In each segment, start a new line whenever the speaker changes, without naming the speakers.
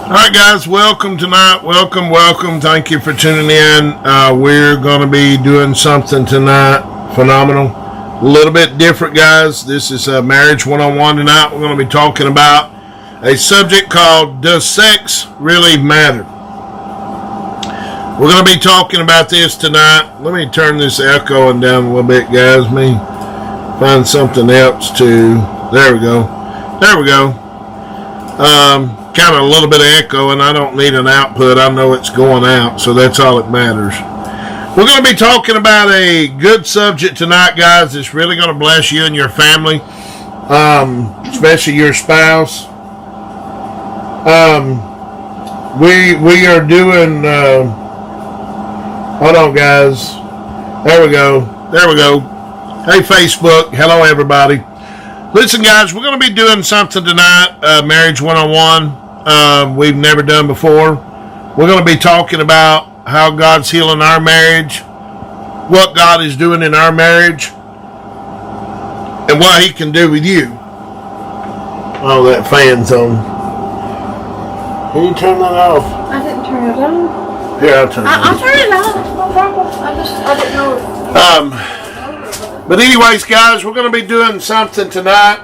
All right, guys, welcome tonight. Welcome. Thank you for tuning in. We're going to be doing something tonight phenomenal. A little bit different, guys. This is Marriage 101 tonight. We're going to be talking about a subject called Does Sex Really Matter? We're going to be talking about this tonight. Let me turn this echoing down a little bit, guys. Let me find something else to... There we go. Kind of a little bit of echo, and I don't need an output. I know it's going out, so that's all that matters. We're going to be talking about a good subject tonight, guys. It's really going to bless you and your family, especially your spouse. We are doing... hold on, guys. There we go. Hey, Facebook. Hello, everybody. Listen, guys, we're going to be doing something tonight, Marriage 101. We've never done before. We're going to be talking about how God's healing our marriage, what God is doing in our marriage, and what He can do with you. Oh, that fan's on. Can you turn that off?
I didn't turn it on.
Here, I'll turn it on.
I'll turn it on. No problem. I didn't know.
But anyways, guys, we're going to be doing something tonight.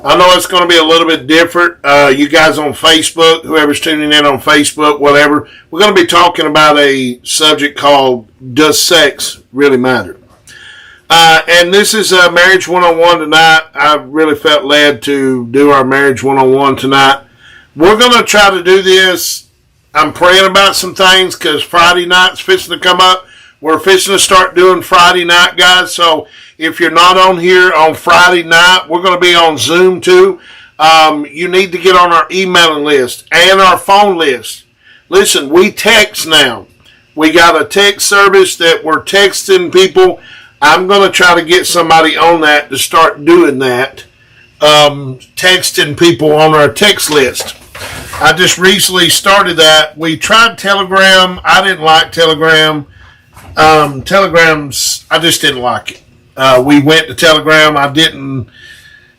I know it's going to be a little bit different. You guys on Facebook, whoever's tuning in on Facebook, whatever, we're going to be talking about a subject called Does Sex Really Matter? And this is Marriage 101 tonight. I really felt led to do our Marriage 101 tonight. We're going to try to do this. I'm praying about some things because Friday night's fixing to come up. We're fixing to start doing Friday night, guys. So if you're not on here on Friday night, we're going to be on Zoom too. You need to get on our emailing list and our phone list. Listen, we text now. We got a text service that we're texting people. I'm going to try to get somebody on that to start doing that. Texting people on our text list. I just recently started that. We tried Telegram. I didn't like Telegram. Telegrams, I just didn't like it. We went to Telegram. I didn't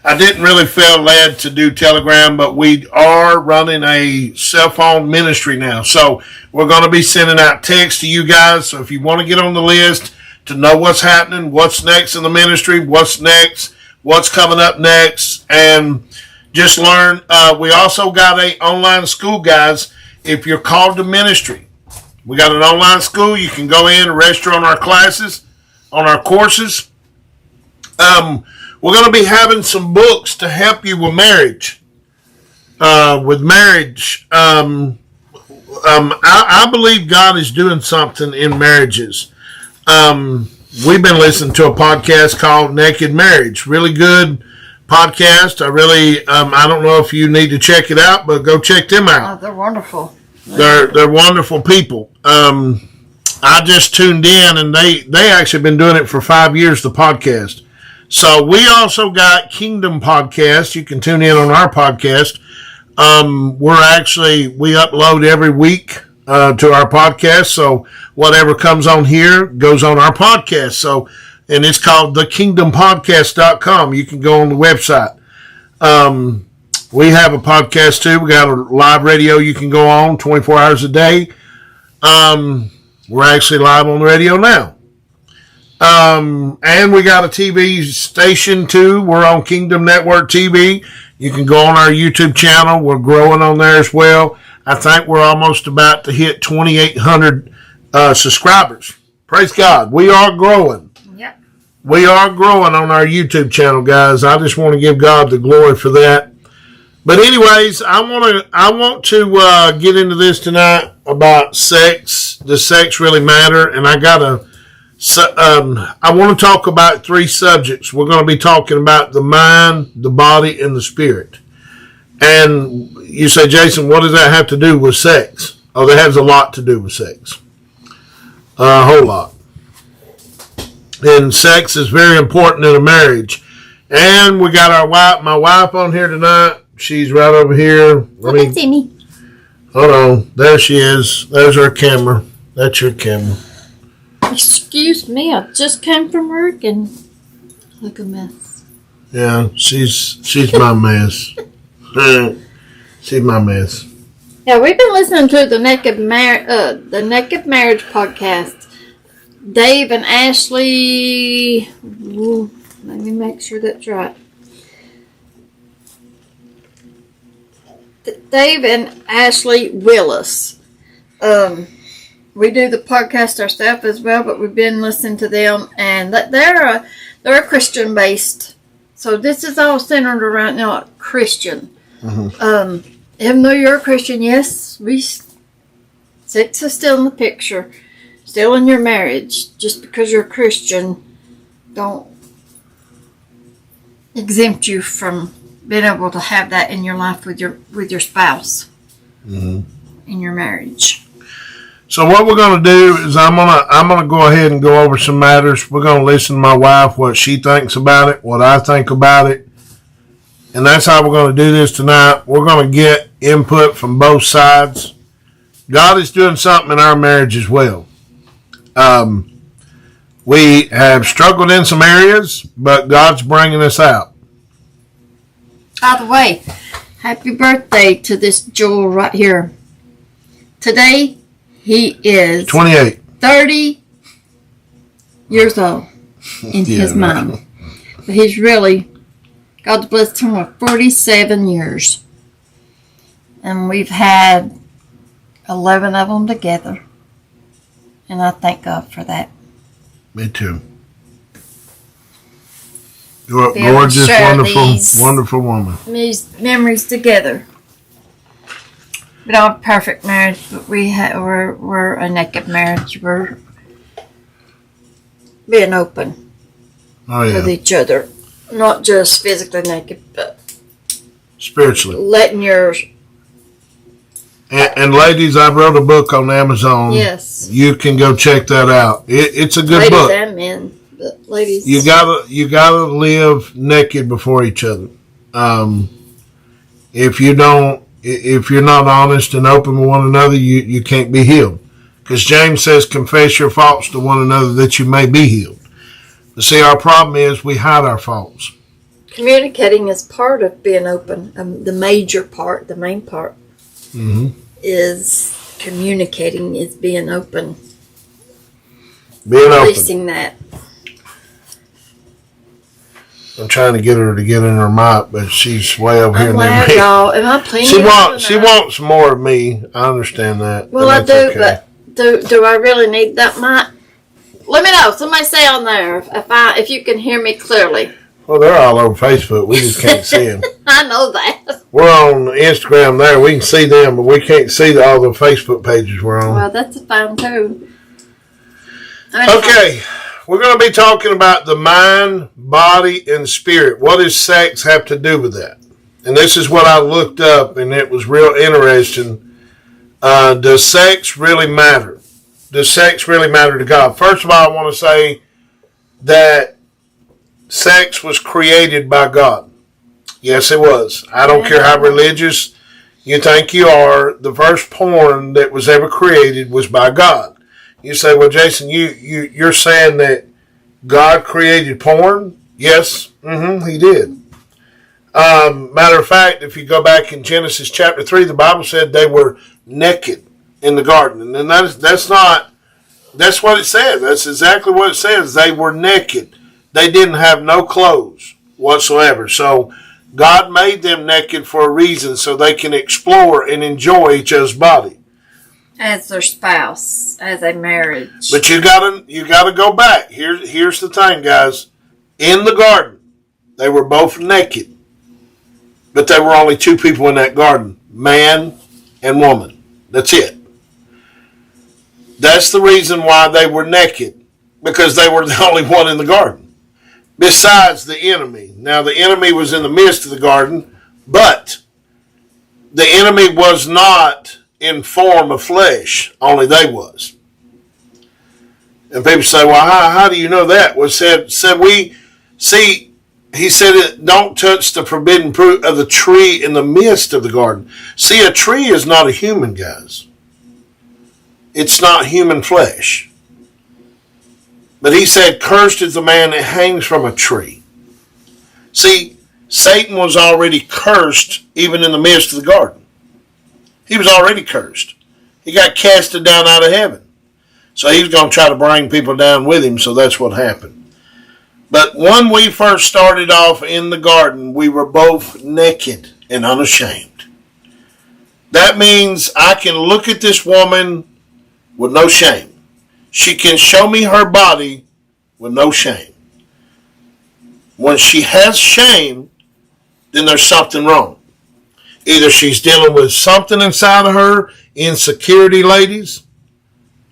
really feel led to do Telegram, but we are running a cell phone ministry now. So we're going to be sending out texts to you guys. So if you want to get on the list to know what's happening, what's next in the ministry, what's next, what's coming up next, and just learn. We also got an online school, guys. If you're called to ministry, we got an online school. You can go in and register on our classes, on our courses. We're going to be having some books to help you with marriage. I believe God is doing something in marriages. We've been listening to a podcast called Naked Marriage. Really good podcast. I don't know if you need to check it out, but go check them out.
Oh, they're wonderful.
They're wonderful people. I just tuned in, and they actually been doing it for 5 years, the podcast. So we also got Kingdom Podcast. You can tune in on our podcast. We upload every week to our podcast. So whatever comes on here goes on our podcast. So, and it's called thekingdompodcast.com. You can go on the website. We have a podcast too. We got a live radio you can go on 24 hours a day. We're actually live on the radio now. And we got a TV station too. We're on Kingdom Network TV. You can go on our YouTube channel. We're growing on there as well. I think we're almost about to hit 2,800 subscribers. Praise God. We are growing.
Yep.
We are growing on our YouTube channel, guys. I just want to give God the glory for that. But anyways, I want to get into this tonight about sex. Does sex really matter? And I want to talk about 3 subjects. We're going to be talking about the mind, the body, and the spirit. And you say, Jason, what does that have to do with sex? Oh, that has a lot to do with sex. A whole lot. And sex is very important in a marriage. And we got my wife on here tonight. She's right over here.
Let see me.
Hold on. There she is. There's our camera. That's your camera.
Excuse me. I just came from work and look a mess.
Yeah, she's my mess. See my mess.
Yeah, we've been listening to the Naked Marriage podcast. Dave and Ashley. Let me make sure that's right. Dave and Ashley Willis. We do the podcast ourselves as well, but we've been listening to them, and they're a Christian based. So this is all centered around Christian. Mm-hmm. Even though you're a Christian, yes, sex is still in the picture, still in your marriage. Just because you're a Christian, don't exempt you from being able to have that in your life with your spouse, mm-hmm. in your marriage.
So what we're going to do is I'm gonna go ahead and go over some matters. We're going to listen to my wife, what she thinks about it, what I think about it. And that's how we're going to do this tonight. We're going to get input from both sides. God is doing something in our marriage as well. We have struggled in some areas, but God's bringing us out.
By the way, happy birthday to this jewel right here. Today, he is
28.
30 years old in his mind. But he's really, God's blessed him with 47 years. And we've had 11 of them together. And I thank God for that.
Me too. You're a gorgeous, wonderful woman.
These memories together. We don't have a perfect marriage, but we're a naked marriage. We're being open with each other. Not just physically naked, but
spiritually.
Letting your...
And ladies, I wrote a book on Amazon.
Yes.
You can go check that out. It's a good
ladies
book.
Ladies and men, but ladies.
You gotta live naked before each other. If you're not honest and open with one another, you can't be healed. Because James says, confess your faults to one another that you may be healed. But see, our problem is we hide our faults.
Communicating is part of being open. The major part, the main part, mm-hmm. is communicating, is being open. Releasing that.
I'm trying to get her to get in her mic, but she's way over here near me.
Y'all. Am I playing?
She wants more of me. I understand that.
Well, I do, okay. But do I really need that mic? Let me know. Somebody say on there if you can hear me clearly.
Well, they're all over Facebook. We just can't see them.
I know that.
We're on Instagram there. We can see them, but we can't see all the Facebook pages we're on.
Well, that's fine too.
Okay. We're going to be talking about the mind, body, and spirit. What does sex have to do with that? And this is what I looked up, and it was real interesting. Does sex really matter? Does sex really matter to God? First of all, I want to say that sex was created by God. Yes, it was. I don't care how religious you think you are. The first porn that was ever created was by God. You say, well, Jason, you're saying that God created porn? Yes, he did. Matter of fact, if you go back in Genesis chapter 3, the Bible said they were naked in the garden. And that's what it says. That's exactly what it says. They were naked. They didn't have no clothes whatsoever. So God made them naked for a reason, so they can explore and enjoy each other's body.
As their spouse, as a marriage.
But you gotta go back. Here's the thing, guys. In the garden, they were both naked. But there were only two people in that garden, man and woman. That's it. That's the reason why they were naked, because they were the only one in the garden. Besides the enemy. Now, the enemy was in the midst of the garden, but the enemy was not in form of flesh, only they was. And people say, well, how do you know that? Well, he said, don't touch the forbidden fruit of the tree in the midst of the garden. See, a tree is not a human, guys. It's not human flesh. But he said, cursed is the man that hangs from a tree. See, Satan was already cursed even in the midst of the garden. He was already cursed. He got casted down out of heaven. So he was going to try to bring people down with him, so that's what happened. But when we first started off in the garden, we were both naked and unashamed. That means I can look at this woman with no shame. She can show me her body with no shame. When she has shame, then there's something wrong. Either she's dealing with something inside of her, insecurity, ladies.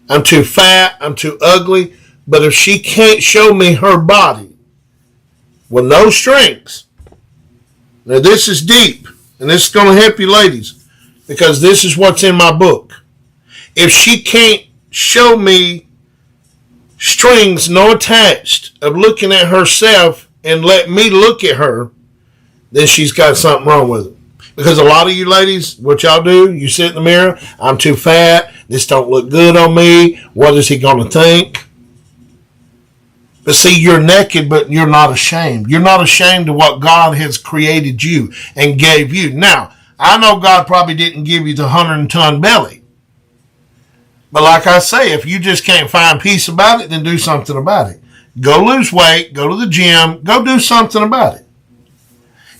I'm too fat, I'm too ugly. But if she can't show me her body with no strengths, now this is deep, and this is going to help you ladies, because this is what's in my book. If she can't show me strings no attached of looking at herself and let me look at her, then she's got something wrong with it. Because a lot of you ladies, what y'all do, you sit in the mirror, I'm too fat, this don't look good on me, what is he going to think? But see, you're naked, but you're not ashamed. You're not ashamed of what God has created you and gave you. Now, I know God probably didn't give you the 100-ton belly. But like I say, if you just can't find peace about it, then do something about it. Go lose weight, go to the gym, go do something about it.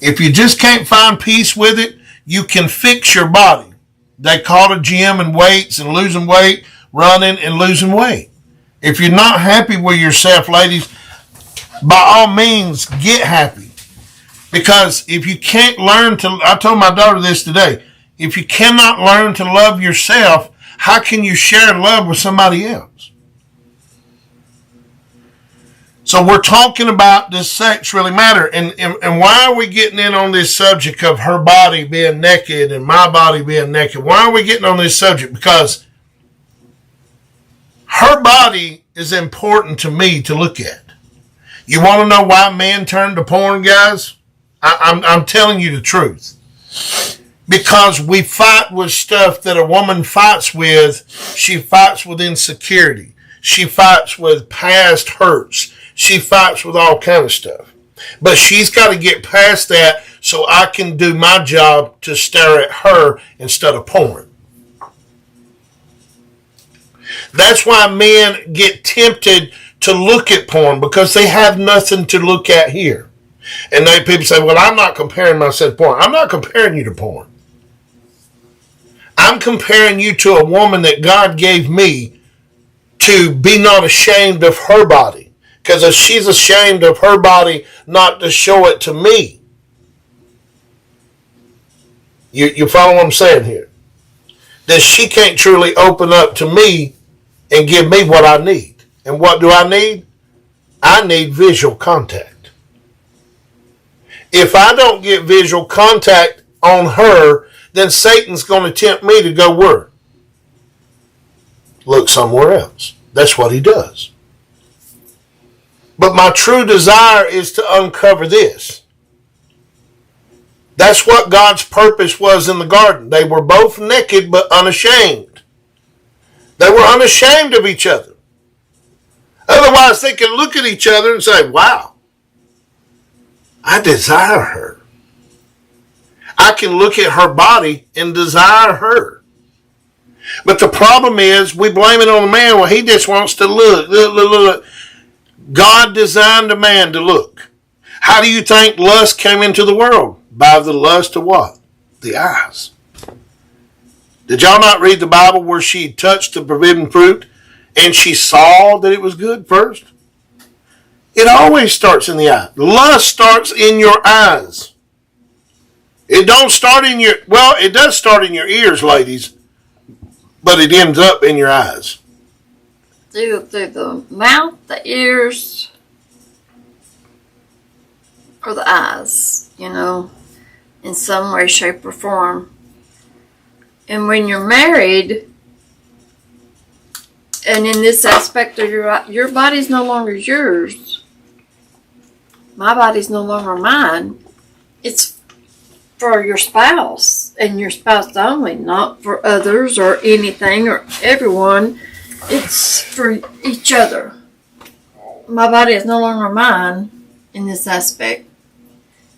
If you just can't find peace with it, you can fix your body. They call it gym and weights and losing weight, running and losing weight. If you're not happy with yourself, ladies, by all means, get happy. Because if you can't learn to, I told my daughter this today, if you cannot learn to love yourself, how can you share love with somebody else? So we're talking about does sex really matter? And why are we getting in on this subject of her body being naked and my body being naked? Why are we getting on this subject? Because her body is important to me to look at. You want to know why men turn to porn, guys? I'm telling you the truth. Because we fight with stuff that a woman fights with. She fights with insecurity. She fights with past hurts. She fights with all kind of stuff. But she's got to get past that so I can do my job to stare at her instead of porn. That's why men get tempted to look at porn, because they have nothing to look at here. And people say, well, I'm not comparing myself to porn. I'm not comparing you to porn. I'm comparing you to a woman that God gave me to be not ashamed of her body. Because if she's ashamed of her body, not to show it to me. You follow what I'm saying here? That she can't truly open up to me and give me what I need. And what do I need? I need visual contact. If I don't get visual contact on her, then Satan's going to tempt me to go where? Look somewhere else. That's what he does. But my true desire is to uncover this. That's what God's purpose was in the garden. They were both naked but unashamed. They were unashamed of each other. Otherwise, they can look at each other and say, wow, I desire her. I can look at her body and desire her. But the problem is, we blame it on the man. Well, he just wants to look. God designed a man to look. How do you think lust came into the world? By the lust of what? The eyes. Did y'all not read the Bible where she touched the forbidden fruit and she saw that it was good first? It always starts in the eye. Lust starts in your eyes. It don't start in your, well, it does start in your ears, ladies, but it ends up in your eyes.
Through the mouth, the ears, or the eyes, in some way, shape, or form. And when you're married, and in this aspect of your body's no longer yours, my body's no longer mine, it's for your spouse, and your spouse only, not for others or anything or everyone. It's for each other. My body is no longer mine in this aspect.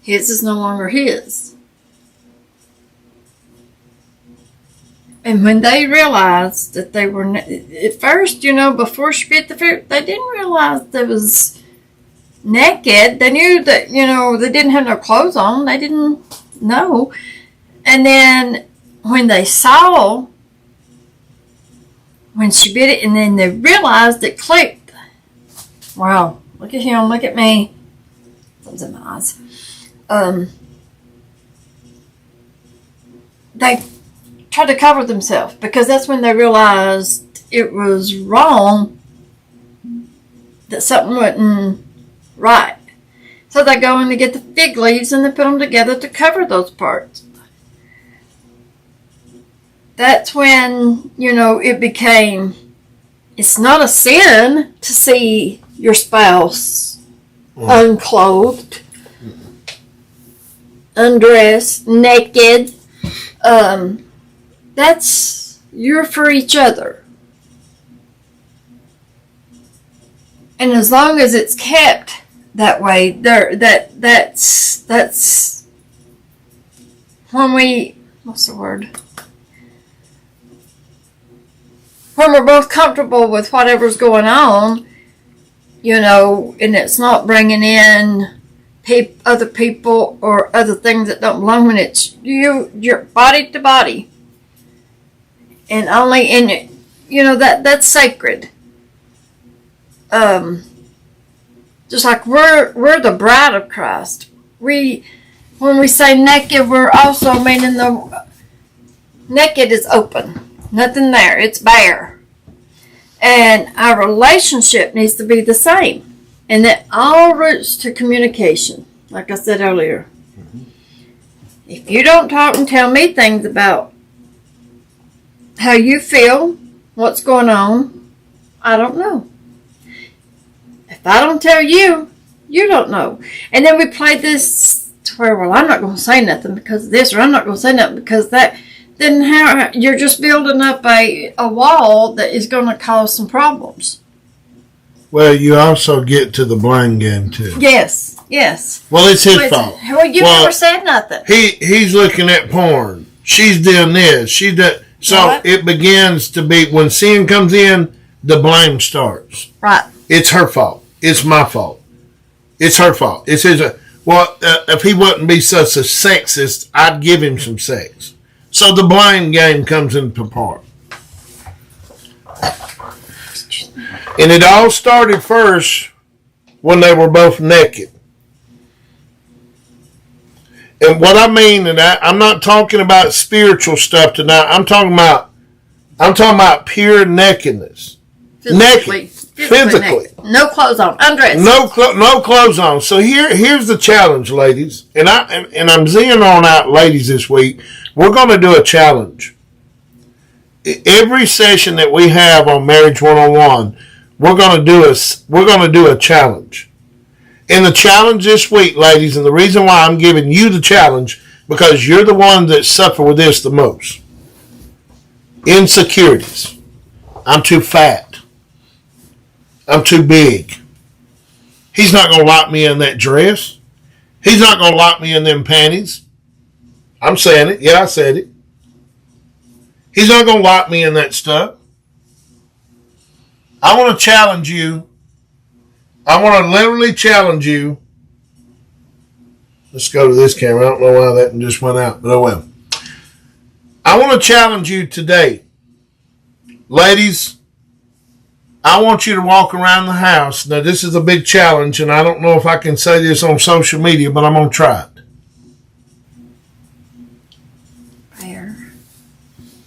His is no longer his. And when they realized that they were, at first, before she bit the fruit, they didn't realize they was naked. They knew that, they didn't have no clothes on. They didn't know. And then when they saw, when she bit it, and then they realized it clicked. Wow, look at him, look at me. Something's in my eyes. They tried to cover themselves because that's when they realized it was wrong, that something wasn't right. So they go in to get the fig leaves and they put them together to cover those parts. That's when, it became, it's not a sin to see your spouse unclothed, undressed, naked. That's, you're for each other. And as long as it's kept that way, that's when we, what's the word? When we're both comfortable with whatever's going on, and it's not bringing in other people or other things that don't belong, when it's your body to body. And only in it, that's sacred. Just like we're the bride of Christ. When we say naked, we're also meaning the naked is open. Nothing there. It's bare. And our relationship needs to be the same. And that all roots to communication, like I said earlier. Mm-hmm. If you don't talk and tell me things about how you feel, what's going on, I don't know. If I don't tell you, you don't know. And then we played this to where, well, I'm not going to say nothing because of this, or I'm not going to say nothing because that. Then how you're just building up a wall that is going to cause some problems.
Well, you also get to the blame game too.
Yes.
Well, it's his fault.
Well, you never said nothing.
He's looking at porn. She's doing this. She does. So it begins to be, when sin comes in, the blame starts.
Right.
It's her fault. It's my fault. It's her fault. It's his. If he wouldn't be such a sexist, I'd give him some sex. So the blame game comes into part. And it all started first when they were both naked. And what I mean, and I'm not talking about spiritual stuff tonight. I'm talking about pure nakedness. Physically.
Naked. No clothes on. Undressed.
No clothes on. So here's the challenge, ladies. And I'm zeroing out ladies this week. We're going to do a challenge. Every session that we have on Marriage 101, we're going to do a challenge. And the challenge this week, ladies, and the reason why I'm giving you the challenge, because you're the one that suffer with this the most. Insecurities. I'm too fat. I'm too big. He's not going to lock me in that dress. He's not going to lock me in them panties. I'm saying it. Yeah, I said it. He's not going to lock me in that stuff. I want to challenge you. I want to literally challenge you. Let's go to this camera. I don't know why that just went out, but oh well. I want to challenge you today. Ladies, I want you to walk around the house. Now, this is a big challenge, and I don't know if I can say this on social media, but I'm going to try it.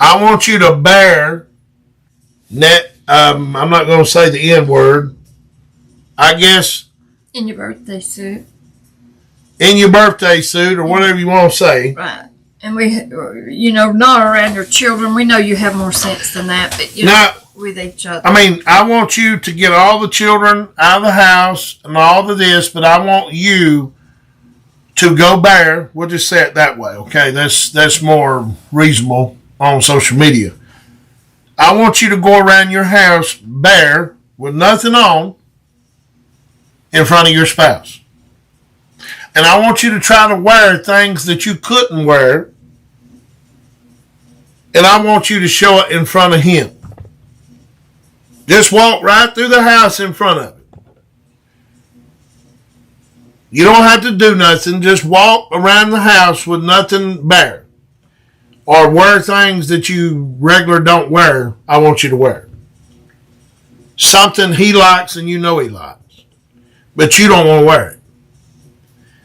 I want you to bear I'm not going to say the N word. I guess.
In your birthday suit.
In your birthday suit or whatever you want to say.
Right. And we, not around your children. We know you have more sense than that, but with each other. I
mean, I want you to get all the children out of the house and all of this, but I want you to go bare. We'll just say it that way, okay? That's more reasonable on social media. I want you to go around your house bare with nothing on in front of your spouse. And I want you to try to wear things that you couldn't wear and I want you to show it in front of him. Just walk right through the house in front of it. You don't have to do nothing. Just walk around the house with nothing bare. Or wear things that you regular don't wear. I want you to wear. Something he likes and you know he likes. But you don't want to wear it.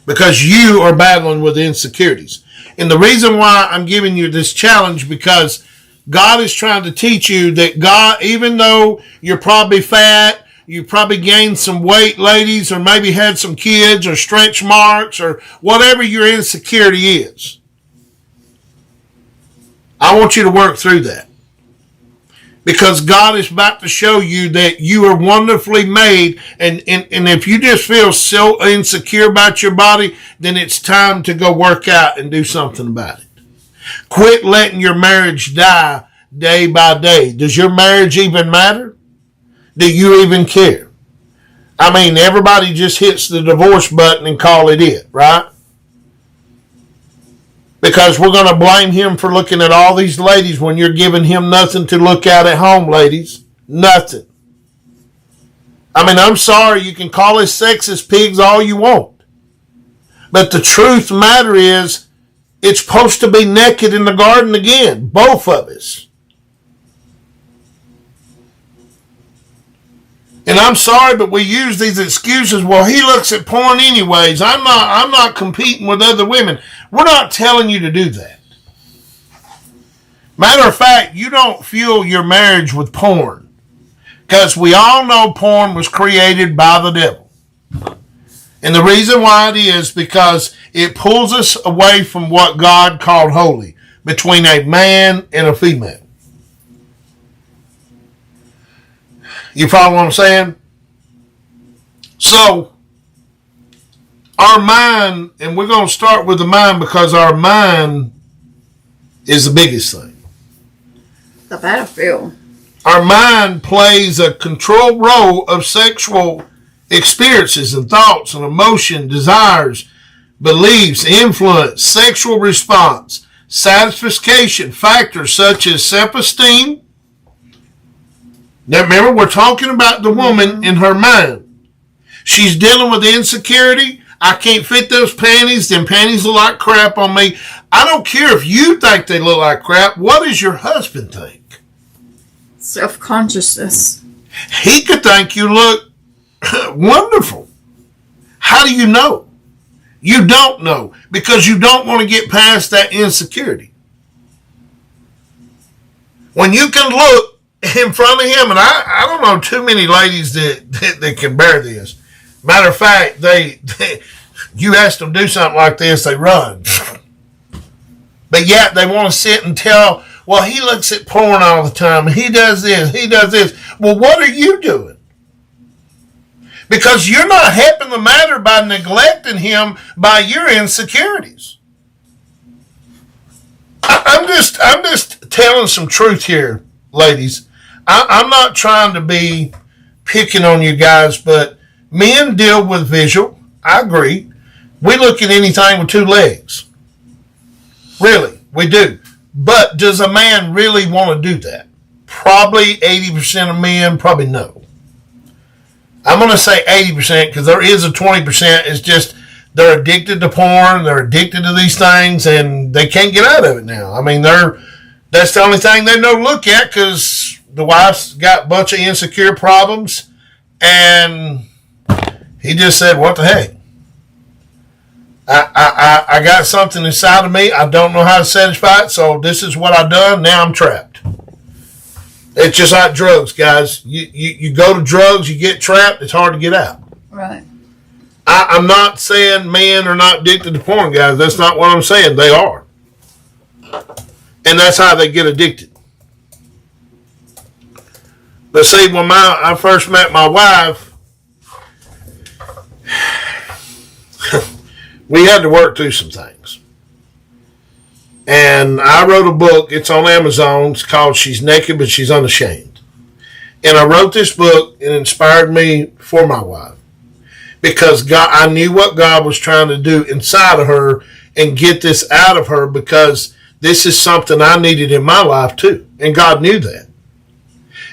Because you are battling with insecurities. And the reason why I'm giving you this challenge, because God is trying to teach you that God, even though you're probably fat, you probably gained some weight, ladies, or maybe had some kids or stretch marks or whatever your insecurity is. I want you to work through that. Because God is about to show you that you are wonderfully made. And if you just feel so insecure about your body, then it's time to go work out and do something about it. Quit letting your marriage die day by day. Does your marriage even matter? Do you even care? I mean, everybody just hits the divorce button and call it, right? Because we're going to blame him for looking at all these ladies when you're giving him nothing to look at home, ladies. Nothing. I mean, I'm sorry, you can call us sexist pigs all you want. But the truth of the matter is, it's supposed to be naked in the garden again. Both of us. And I'm sorry, but we use these excuses. Well, he looks at porn anyways. I'm not competing with other women. We're not telling you to do that. Matter of fact, you don't fuel your marriage with porn. Because we all know porn was created by the devil. And the reason why it is because it pulls us away from what God called holy. Between a man and a female. You follow what I'm saying? So, our mind, and we're going to start with the mind because our mind is the biggest thing.
The battlefield.
Our mind plays a control role of sexual experiences and thoughts and emotion, desires, beliefs, influence, sexual response, satisfaction, factors such as self-esteem. Now remember, we're talking about the woman in her mind. She's dealing with insecurity. I can't fit those panties. Them panties look like crap on me. I don't care if you think they look like crap. What does your husband think?
Self-consciousness.
He could think you look wonderful. How do you know? You don't know because you don't want to get past that insecurity. When you can look in front of him, and I don't know too many ladies that can bear this. Matter of fact, you ask them to do something like this, they run. But yet they want to sit and tell, well, he looks at porn all the time, and he does this, he does this. Well, what are you doing? Because you're not helping the matter by neglecting him by your insecurities. I'm just telling some truth here, ladies. I'm not trying to be picking on you guys, but men deal with visual. I agree. We look at anything with two legs. Really, we do. But does a man really want to do that? Probably 80% of men, probably no. I'm going to say 80% because there is a 20%. It's just they're addicted to porn. They're addicted to these things, and they can't get out of it now. I mean, that's the only thing they know to look at because the wife's got a bunch of insecure problems, and he just said, what the heck? I got something inside of me. I don't know how to satisfy it, so this is what I've done. Now I'm trapped. It's just like drugs, guys. You go to drugs, you get trapped, it's hard to get out.
Right.
I'm not saying men are not addicted to porn, guys. That's not what I'm saying. They are. And that's how they get addicted. But see, when I first met my wife, we had to work through some things. And I wrote a book. It's on Amazon. It's called She's Naked, But She's Unashamed. And I wrote this book. It inspired me for my wife. Because I knew what God was trying to do inside of her and get this out of her because this is something I needed in my life too. And God knew that.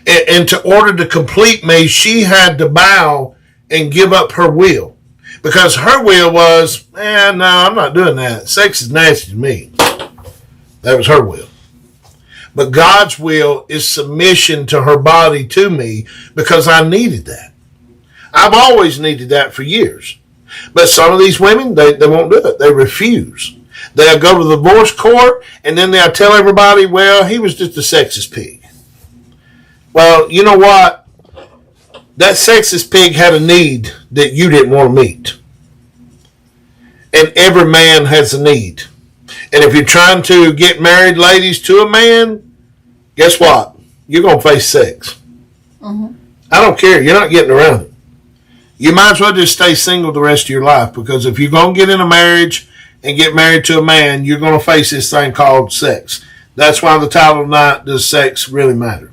And to order to complete me, she had to bow and give up her will. Because her will was, no, I'm not doing that. Sex is nasty to me. That was her will. But God's will is submission to her body to me because I needed that. I've always needed that for years. But some of these women, they won't do it. They refuse. They'll go to the divorce court and then they'll tell everybody, well, he was just a sexist pig. Well, you know what? That sexist pig had a need that you didn't want to meet. And every man has a need. And if you're trying to get married, ladies, to a man, guess what? You're going to face sex. Mm-hmm. I don't care. You're not getting around it. You might as well just stay single the rest of your life, because if you're going to get in a marriage and get married to a man, you're going to face this thing called sex. That's why the title tonight, does sex really matter?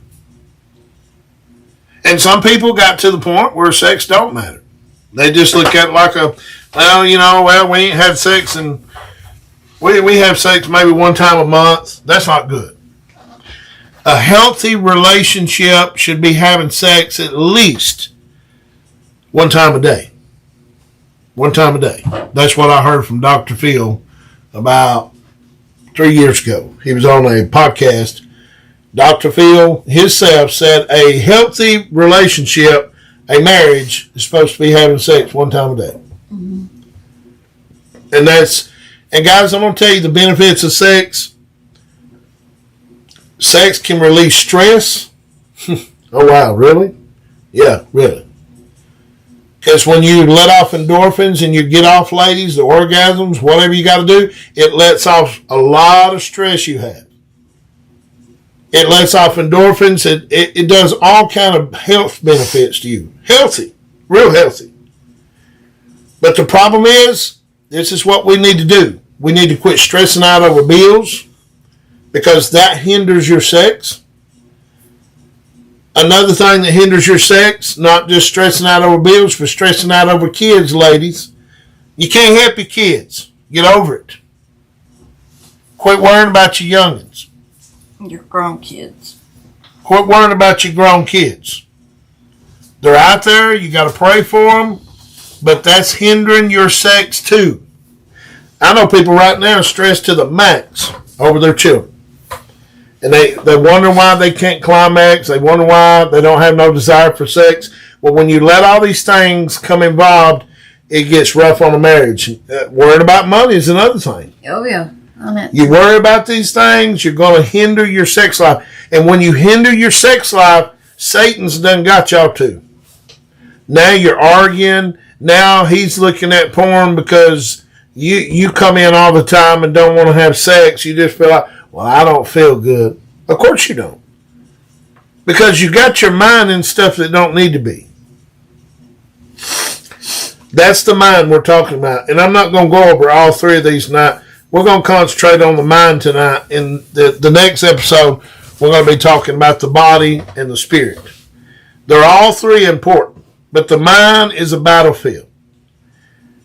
And some people got to the point where sex don't matter. They just look at it like we ain't had sex, and we have sex maybe one time a month. That's not good. A healthy relationship should be having sex at least one time a day. One time a day. That's what I heard from Dr. Phil about 3 years ago. He was on a podcast. Dr. Phil himself said a healthy relationship, a marriage, is supposed to be having sex one time a day. Mm-hmm. And guys, I'm going to tell you the benefits of sex. Sex can release stress. Oh, wow, really? Yeah, really. Because when you let off endorphins and you get off, ladies, the orgasms, whatever you got to do, it lets off a lot of stress you have. It lets off endorphins. It does all kind of health benefits to you. Healthy. Real healthy. But the problem is, this is what we need to do. We need to quit stressing out over bills, because that hinders your sex. Another thing that hinders your sex, not just stressing out over bills, but stressing out over kids, ladies. You can't help your kids. Get over it. Quit worrying about your youngins.
Your grown kids.
Quit worrying about your grown kids. They're out there. You got to pray for them. But that's hindering your sex too. I know people right now stressed to the max over their children. And they wonder why they can't climax. They wonder why they don't have no desire for sex. Well, when you let all these things come involved, it gets rough on a marriage. Worrying about money is another thing.
Oh, yeah.
You worry about these things, you're going to hinder your sex life. And when you hinder your sex life, Satan's done got y'all too. Now you're arguing. Now he's looking at porn because you come in all the time and don't want to have sex. You just feel like, well, I don't feel good. Of course you don't. Because you got your mind in stuff that don't need to be. That's the mind we're talking about. And I'm not going to go over all three of these tonight. We're going to concentrate on the mind tonight. In the next episode, we're going to be talking about the body and the spirit. They're all three important, but the mind is a battlefield.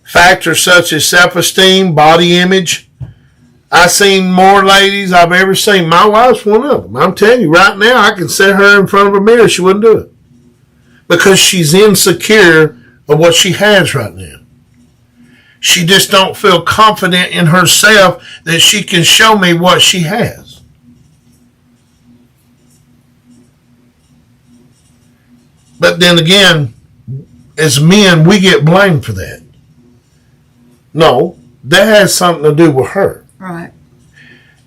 Factors such as self-esteem, body image. I've seen more ladies I've ever seen. My wife's one of them. I'm telling you right now, I can set her in front of a mirror. She wouldn't do it. Because she's insecure of what she has right now. She just don't feel confident in herself that she can show me what she has. But then again, as men, we get blamed for that. No, that has something to do with her.
Right.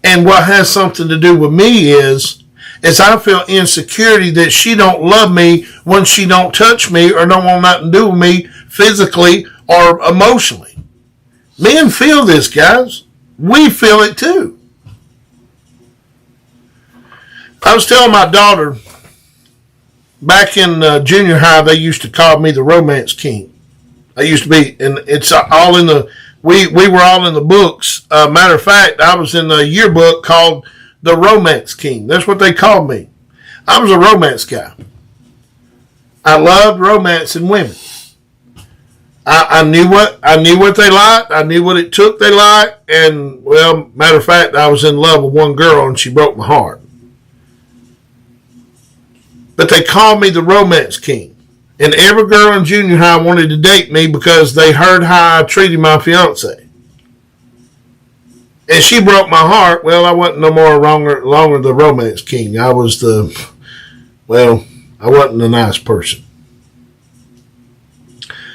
And what has something to do with me is I feel insecurity that she don't love me when she don't touch me or don't want nothing to do with me physically or emotionally. Men feel this, guys. We feel it too. I was telling my daughter, back in junior high, they used to call me the romance king. I used to be, and it's all in the, we were all in the books. Matter of fact, I was in a yearbook called the romance king. That's what they called me. I was a romance guy. I loved romancing women. I knew what they liked. I knew what it took they liked. And, well, matter of fact, I was in love with one girl and she broke my heart. But they called me the romance king. And every girl in junior high wanted to date me because they heard how I treated my fiance. And she broke my heart. Well, I wasn't no more longer the romance king. I was I wasn't a nice person.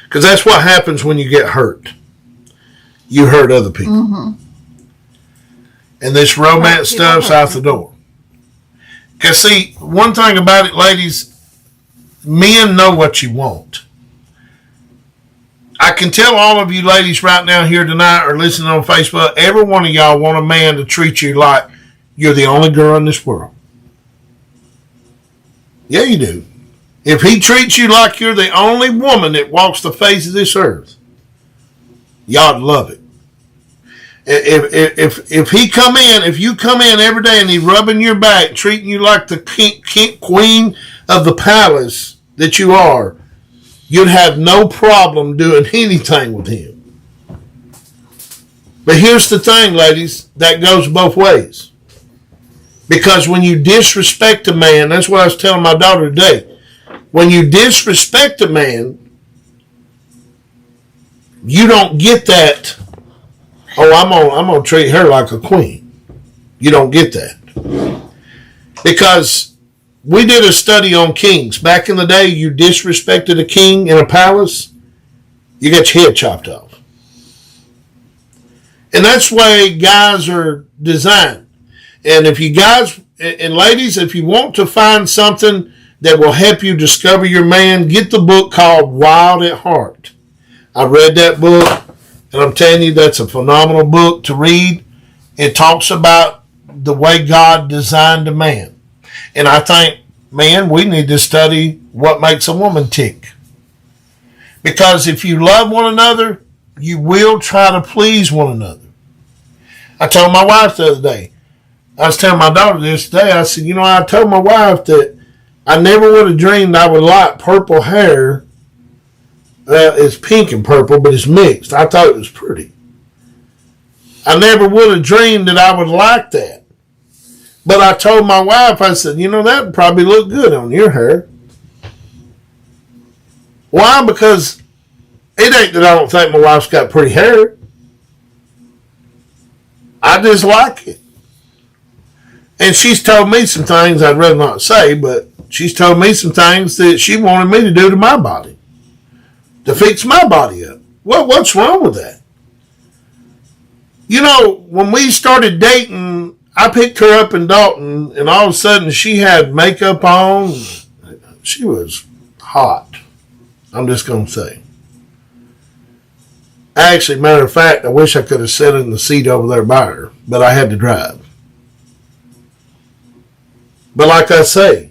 Because that's what happens when you get hurt. You hurt other people. Mm-hmm. And this romance stuff's out the door. Because, see, one thing about it, ladies, men know what you want. I can tell all of you ladies right now here tonight or listening on Facebook, every one of y'all want a man to treat you like you're the only girl in this world. Yeah, you do. If he treats you like you're the only woman that walks the face of this earth, y'all love it. If you come in every day and he's rubbing your back, treating you like the queen of the palace that you are, you'd have no problem doing anything with him. But here's the thing, ladies, that goes both ways. Because when you disrespect a man, that's what I was telling my daughter today. When you disrespect a man, you don't get that, I'm gonna treat her like a queen. You don't get that. Because we did a study on kings. Back in the day, you disrespected a king in a palace, you got your head chopped off. And that's the way guys are designed. And if you guys, and ladies, if you want to find something that will help you discover your man, get the book called Wild at Heart. I read that book, and I'm telling you, that's a phenomenal book to read. It talks about the way God designed a man. And I think, man, we need to study what makes a woman tick. Because if you love one another, you will try to please one another. I told my wife the other day, I was telling my daughter this day, I said, I told my wife that I never would have dreamed I would like purple hair. It's pink and purple, but it's mixed. I thought it was pretty. I never would have dreamed that I would like that. But I told my wife, I said, that would probably look good on your hair. Why? Because it ain't that I don't think my wife's got pretty hair. I just like it. And she's told me some things I'd rather not say, but she's told me some things that she wanted me to do to my body, to fix my body up. Well, what's wrong with that? When we started dating, I picked her up in Dalton, and all of a sudden she had makeup on. She was hot. I'm just going to say. Actually, matter of fact, I wish I could have sat in the seat over there by her, but I had to drive. But like I say,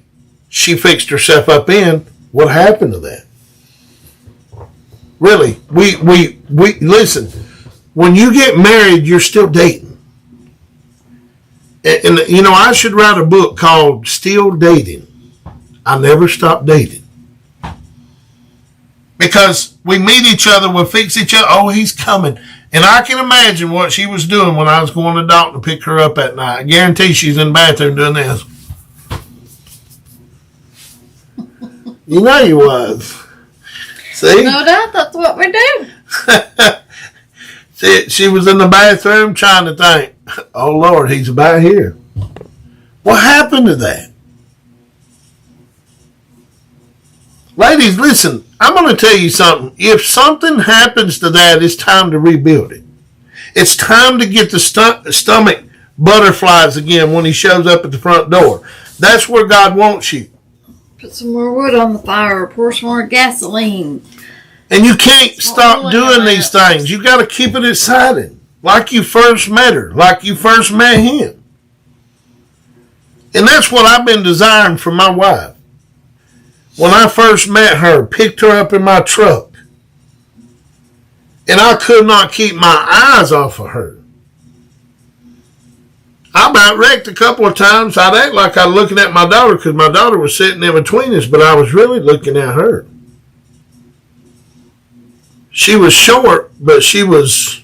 she fixed herself up in. What happened to that? Really, we listen. When you get married, you're still dating. And I should write a book called Still Dating. I never stopped dating. Because we meet each other, we'll fix each other. Oh, he's coming. And I can imagine what she was doing when I was going to Dalton to pick her up that night. I guarantee she's in the bathroom doing this. You know you was. See?
No doubt, that's what we do.
She was in the bathroom trying to think, oh, Lord, he's about here. What happened to that? Ladies, listen, I'm going to tell you something. If something happens to that, it's time to rebuild it. It's time to get the stomach butterflies again when he shows up at the front door. That's where God wants you.
Put some more wood on the fire, pour some more gasoline.
And you can't stop doing these things. You got to keep it exciting. Like you first met her. Like you first met him. And that's what I've been desiring for my wife. When I first met her, picked her up in my truck. And I could not keep my eyes off of her. I about wrecked a couple of times. I'd act like I was looking at my daughter because my daughter was sitting in between us, but I was really looking at her. She was short, but she was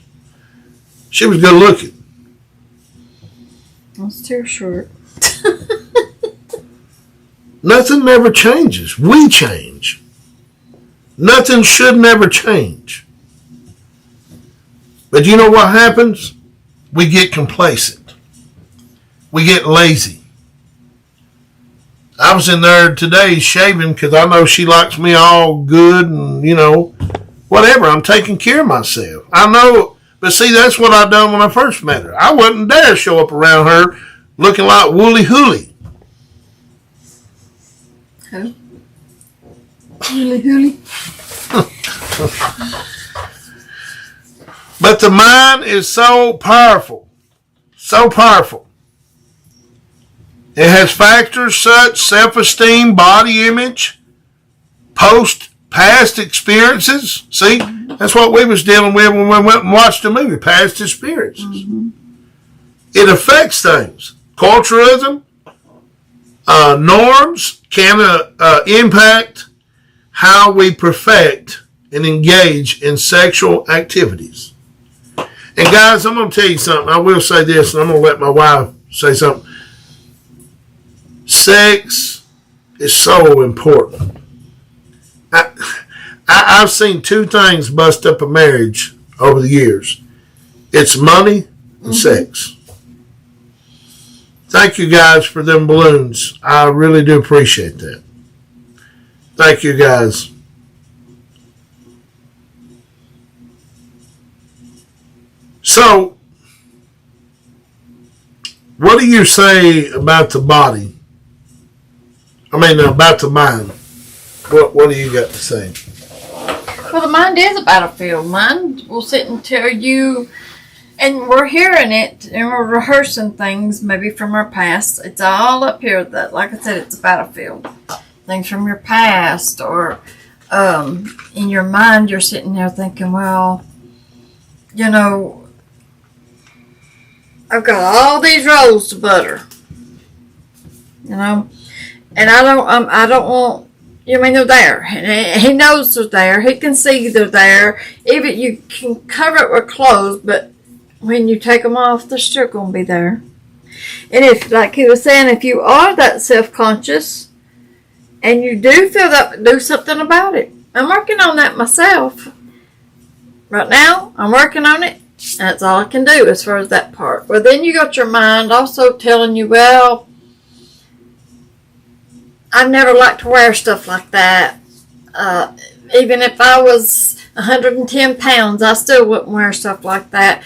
good looking.
That's too short.
Nothing never changes. We change. Nothing should never change. But you know what happens? We get complacent. We get lazy. I was in there today shaving because I know she likes me all good and, whatever. I'm taking care of myself. I know, but see, that's what I done when I first met her. I wouldn't dare show up around her looking like Wooly Hooly.
Who? Hooly Hooly.
But the mind is so powerful. So powerful. It has factors such self-esteem, body image, past experiences. See, that's what we was dealing with when we went and watched the movie, past experiences. Mm-hmm. It affects things. Culturalism, norms can impact how we perfect and engage in sexual activities. And guys, I'm going to tell you something. I will say this, and I'm going to let my wife say something. Sex is so important. I've seen two things bust up a marriage over the years. It's money and sex. Thank you guys for them balloons. I really do appreciate that. Thank you guys. So, what do you say about the body? About the mind. What do you got to say?
Well, the mind is a battlefield. Mind will sit and tell you, and we're hearing it, and we're rehearsing things maybe from our past. It's all up here. That, like I said, it's a battlefield. Things from your past, or in your mind, you're sitting there thinking, well, I've got all these rolls to butter, and I don't want. They're there. And he knows they're there. He can see they're there. Even you can cover it with clothes, but when you take them off, they're still going to be there. And if, like he was saying, if you are that self-conscious and you do feel that, do something about it. I'm working on that myself. Right now, I'm working on it. That's all I can do as far as that part. Well, then you got your mind also telling you, well, I never liked to wear stuff like that. Even if I was 110 pounds, I still wouldn't wear stuff like that.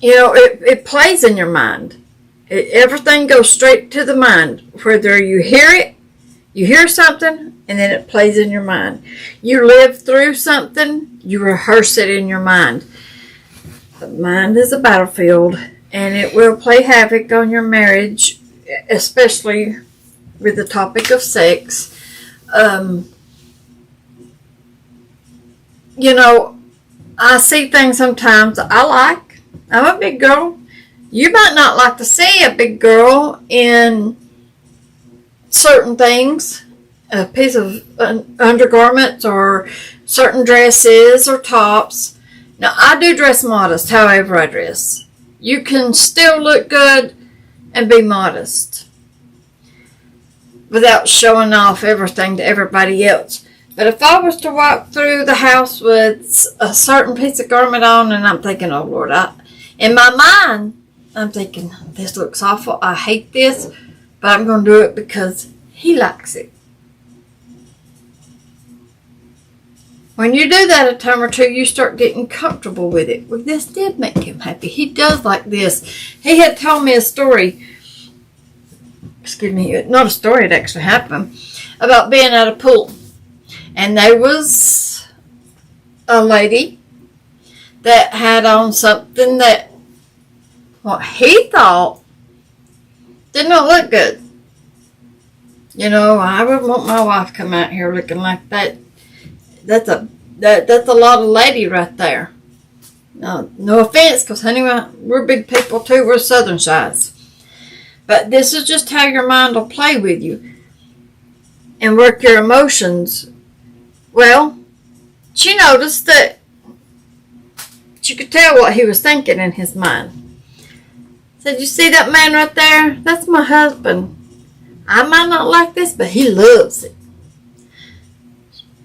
It plays in your mind. Everything goes straight to the mind. Whether you hear something, and then it plays in your mind. You live through something, you rehearse it in your mind. The mind is a battlefield, and it will play havoc on your marriage, especially with the topic of sex. I see things sometimes I like. I'm a big girl. You might not like to see a big girl in certain things, a piece of undergarments or certain dresses or tops. Now, I do dress modest, however I dress. You can still look good and be modest without showing off everything to everybody else. But if I was to walk through the house with a certain piece of garment on, and I'm thinking, oh Lord, in my mind, I'm thinking, this looks awful, I hate this, but I'm going to do it because he likes it. When you do that a time or two, you start getting comfortable with it. Well, this did make him happy. He does like this. He had told me a story, not a story, it actually happened, about being at a pool. And there was a lady that had on something that what he thought did not look good. I wouldn't want my wife to come out here looking like that. That's a lot of lady right there. No offense, because honey, we're big people too. We're Southern size. But this is just how your mind will play with you and work your emotions Well, she noticed that she could tell what he was thinking in his mind. Said, you see that man right there? That's my husband. I might not like this, but he loves it.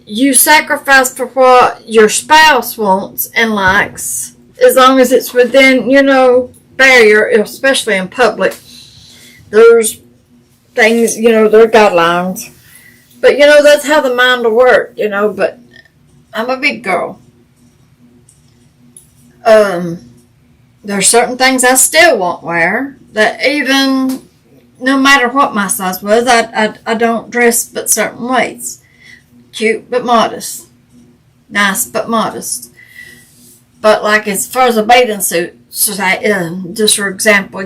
You sacrifice for what your spouse wants and likes, as long as it's within, barrier, especially in public. There's things, there are guidelines. But, that's how the mind will work, but I'm a big girl. There's certain things I still won't wear, that even, no matter what my size was, I don't dress but certain ways. Cute but modest. Nice but modest. But like as far as a bathing suit, just for example,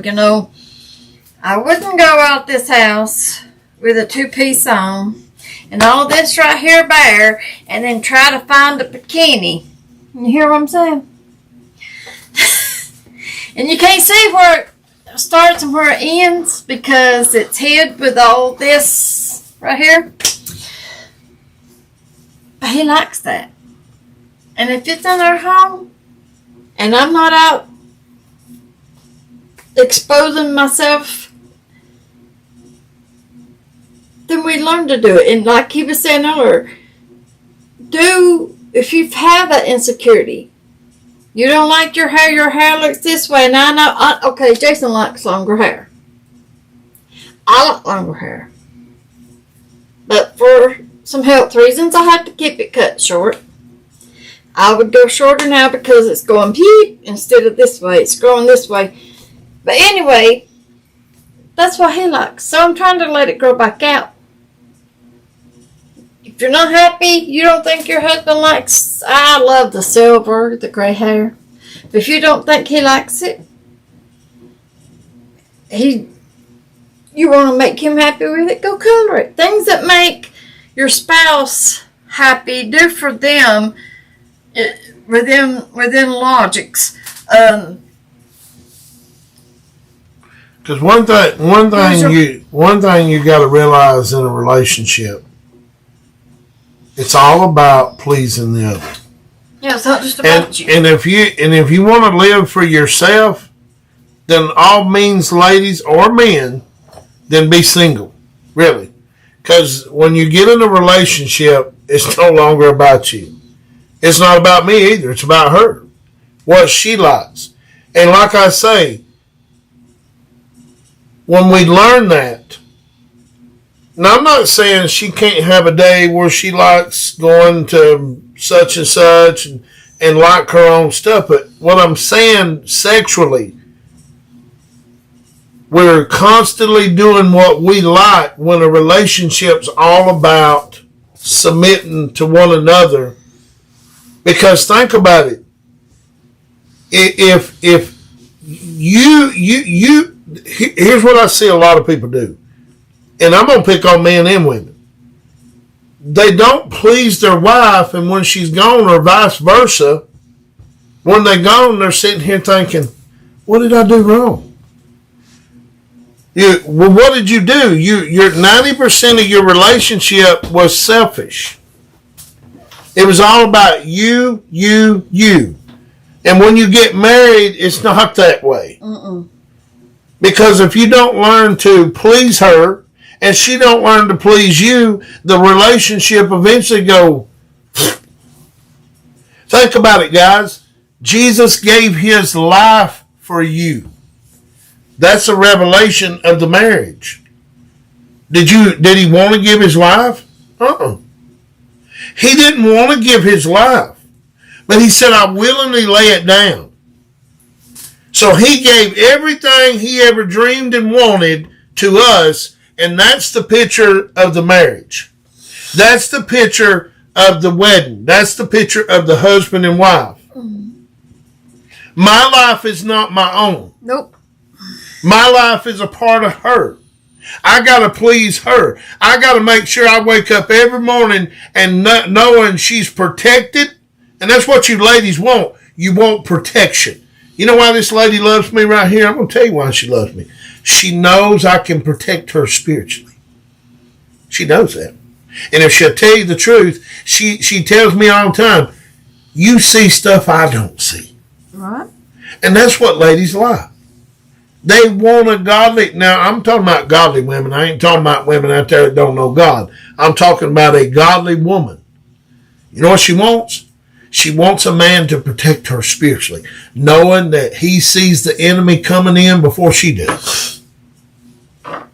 I wouldn't go out this house with a two-piece on and all this right here bare and then try to find a bikini. You hear what I'm saying? And you can't see where it starts and where it ends because it's hid with all this right here. But he likes that. And if it's in our home and I'm not out exposing myself, then we learn to do it. And like he was saying earlier, if you have that insecurity, you don't like your hair looks this way. Now I know, okay, Jason likes longer hair. I like longer hair. But for some health reasons, I had to keep it cut short. I would go shorter now because it's going peep instead of this way. It's growing this way. But anyway, that's what he likes. So I'm trying to let it grow back out. If you're not happy, you don't think your husband likes, I love the silver, the gray hair. But if you don't think he likes it, you want to make him happy with it, go color it. Things that make your spouse happy, do for them within logics.
Because one thing you got to realize in a relationship, it's all about pleasing the other.
Yeah, it's not just about you.
And if you want to live for yourself, then all means, ladies or men, then be single. Really. Because when you get in a relationship, it's no longer about you. It's not about me either. It's about her. What she likes. And like I say, when we learn that, now I'm not saying she can't have a day where she likes going to such and such and like her own stuff, but what I'm saying sexually, we're constantly doing what we like when a relationship's all about submitting to one another. Because think about it. If you here's what I see a lot of people do. And I'm going to pick on men and women. They don't please their wife, and when she's gone, or vice versa, when they're gone, they're sitting here thinking, what did I do wrong? Well, what did you do? Your 90% of your relationship was selfish. It was all about you. And when you get married, it's not that way. Because if you don't learn to please her, and she don't learn to please you, the relationship eventually go. Think about it, guys. Jesus gave his life for you. That's a revelation of the marriage. Did he want to give his life? He didn't want to give his life. But he said, I willingly lay it down. So he gave everything he ever dreamed and wanted to us. And that's the picture of the marriage. That's the picture of the wedding. That's the picture of the husband and wife. My life is not my own.
Nope.
My life is a part of her. I got to please her. I got to make sure I wake up every morning and knowing she's protected. And that's what you ladies want. You want protection. You know why this lady loves me right here? I'm going to tell you why she loves me. She knows I can protect her spiritually. She knows that. And if she'll tell you the truth, she tells me all the time, you see stuff I don't see.
Right.
And that's what ladies like. They want a godly. Now, I'm talking about godly women. I ain't talking about women out there that don't know God. I'm talking about a godly woman. You know what she wants? She wants a man to protect her spiritually, knowing that he sees the enemy coming in before she does.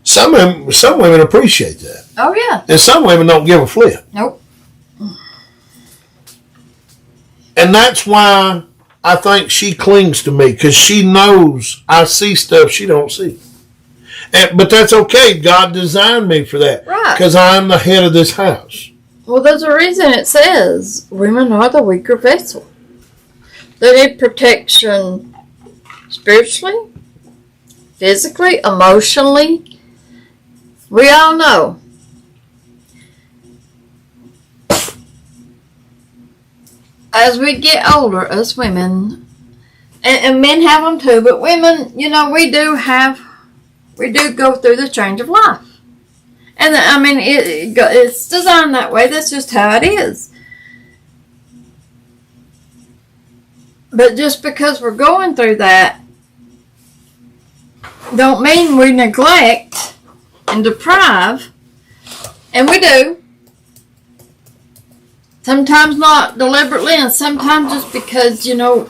Some women appreciate that.
Oh, yeah.
And some women don't give a flip.
Nope.
And that's why I think she clings to me, because she knows I see stuff she don't see. But that's okay. God designed me for that.
Right.
Because I'm the head of this house.
Well, there's a reason it says women are the weaker vessel. They need protection spiritually, physically, emotionally. We all know. As we get older, us women, and men have them too, but women, you know, we do go through the change of life. And I mean, it's designed that way. That's just how it is. But just because we're going through that, don't mean we neglect and deprive. And we do. Sometimes not deliberately, and sometimes just because, you know,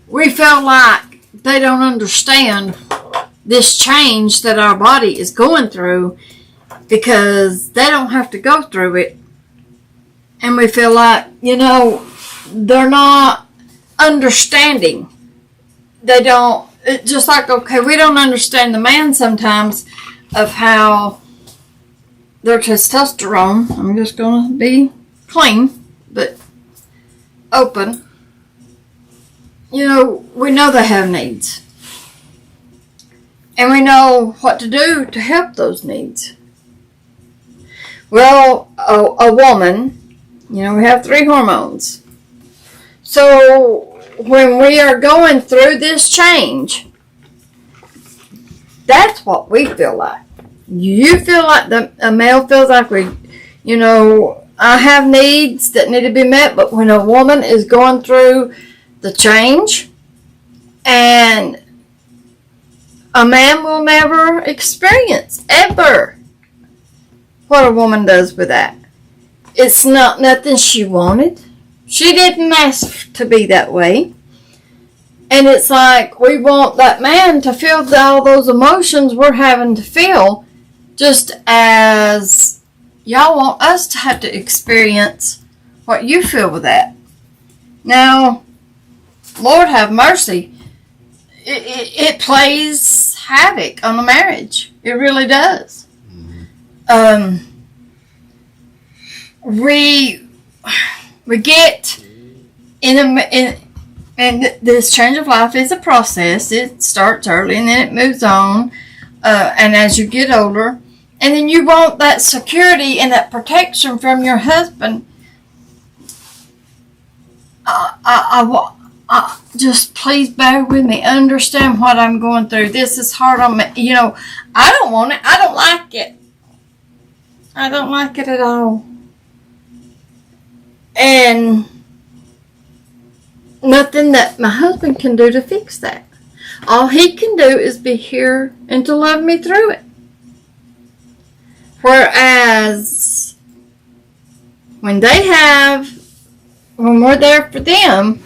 we feel like they don't understand this change that our body is going through, because they don't have to go through it. And we feel like, you know, they're not understanding. They don't, it's just like, okay, we don't understand the man sometimes of how their testosterone, I'm just going to be clean, but open. You know, we know they have needs. And we know what to do to help those needs. Well, a woman, you know, we have 3 hormones. So when we are going through this change, that's what we feel like. You feel like a male feels like you know, I have needs that need to be met, but when a woman is going through the change, and a man will never experience, ever, what a woman does with that. It's not nothing she wanted. She didn't ask to be that way. And it's like we want that man to feel all those emotions we're having to feel, just as y'all want us to have to experience what you feel with that. Now, Lord have mercy, it plays havoc on a marriage. It really does. We get and this change of life is a process. It starts early and then it moves on, and as you get older, and then you want that security and that protection from your husband. Just please bear with me. Understand what I'm going through. This is hard on me. You know, I don't want it. I don't like it. I don't like it at all. And nothing that my husband can do to fix that. All he can do is be here and to love me through it. Whereas when we're there for them,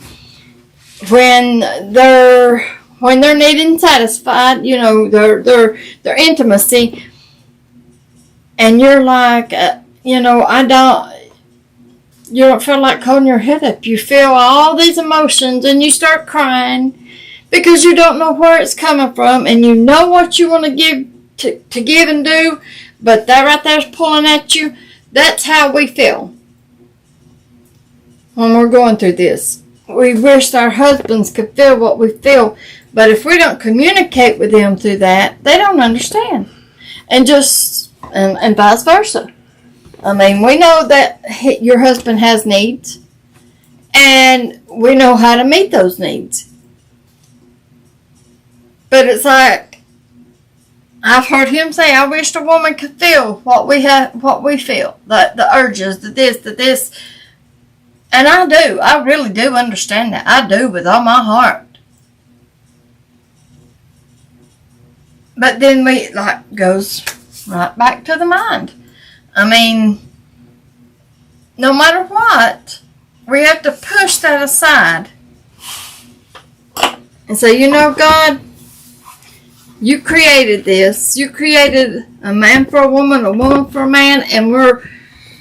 when they're needing satisfied, you know, their intimacy, and you're like, you know, you don't feel like holding your head up. You feel all these emotions and you start crying because you don't know where it's coming from, and you know what you want to give and do, but that right there is pulling at you. That's how we feel when we're going through this. We wish our husbands could feel what we feel, but if we don't communicate with them through that, they don't understand. And vice versa. I mean, we know that your husband has needs, and we know how to meet those needs. But it's like, I've heard him say, I wish a woman could feel what we feel. The urges, the this. And I do. I really do understand that. I do with all my heart. But then goes right back to the mind. I mean, no matter what, we have to push that aside and say, God, you created this. You created a man for a woman for a man, and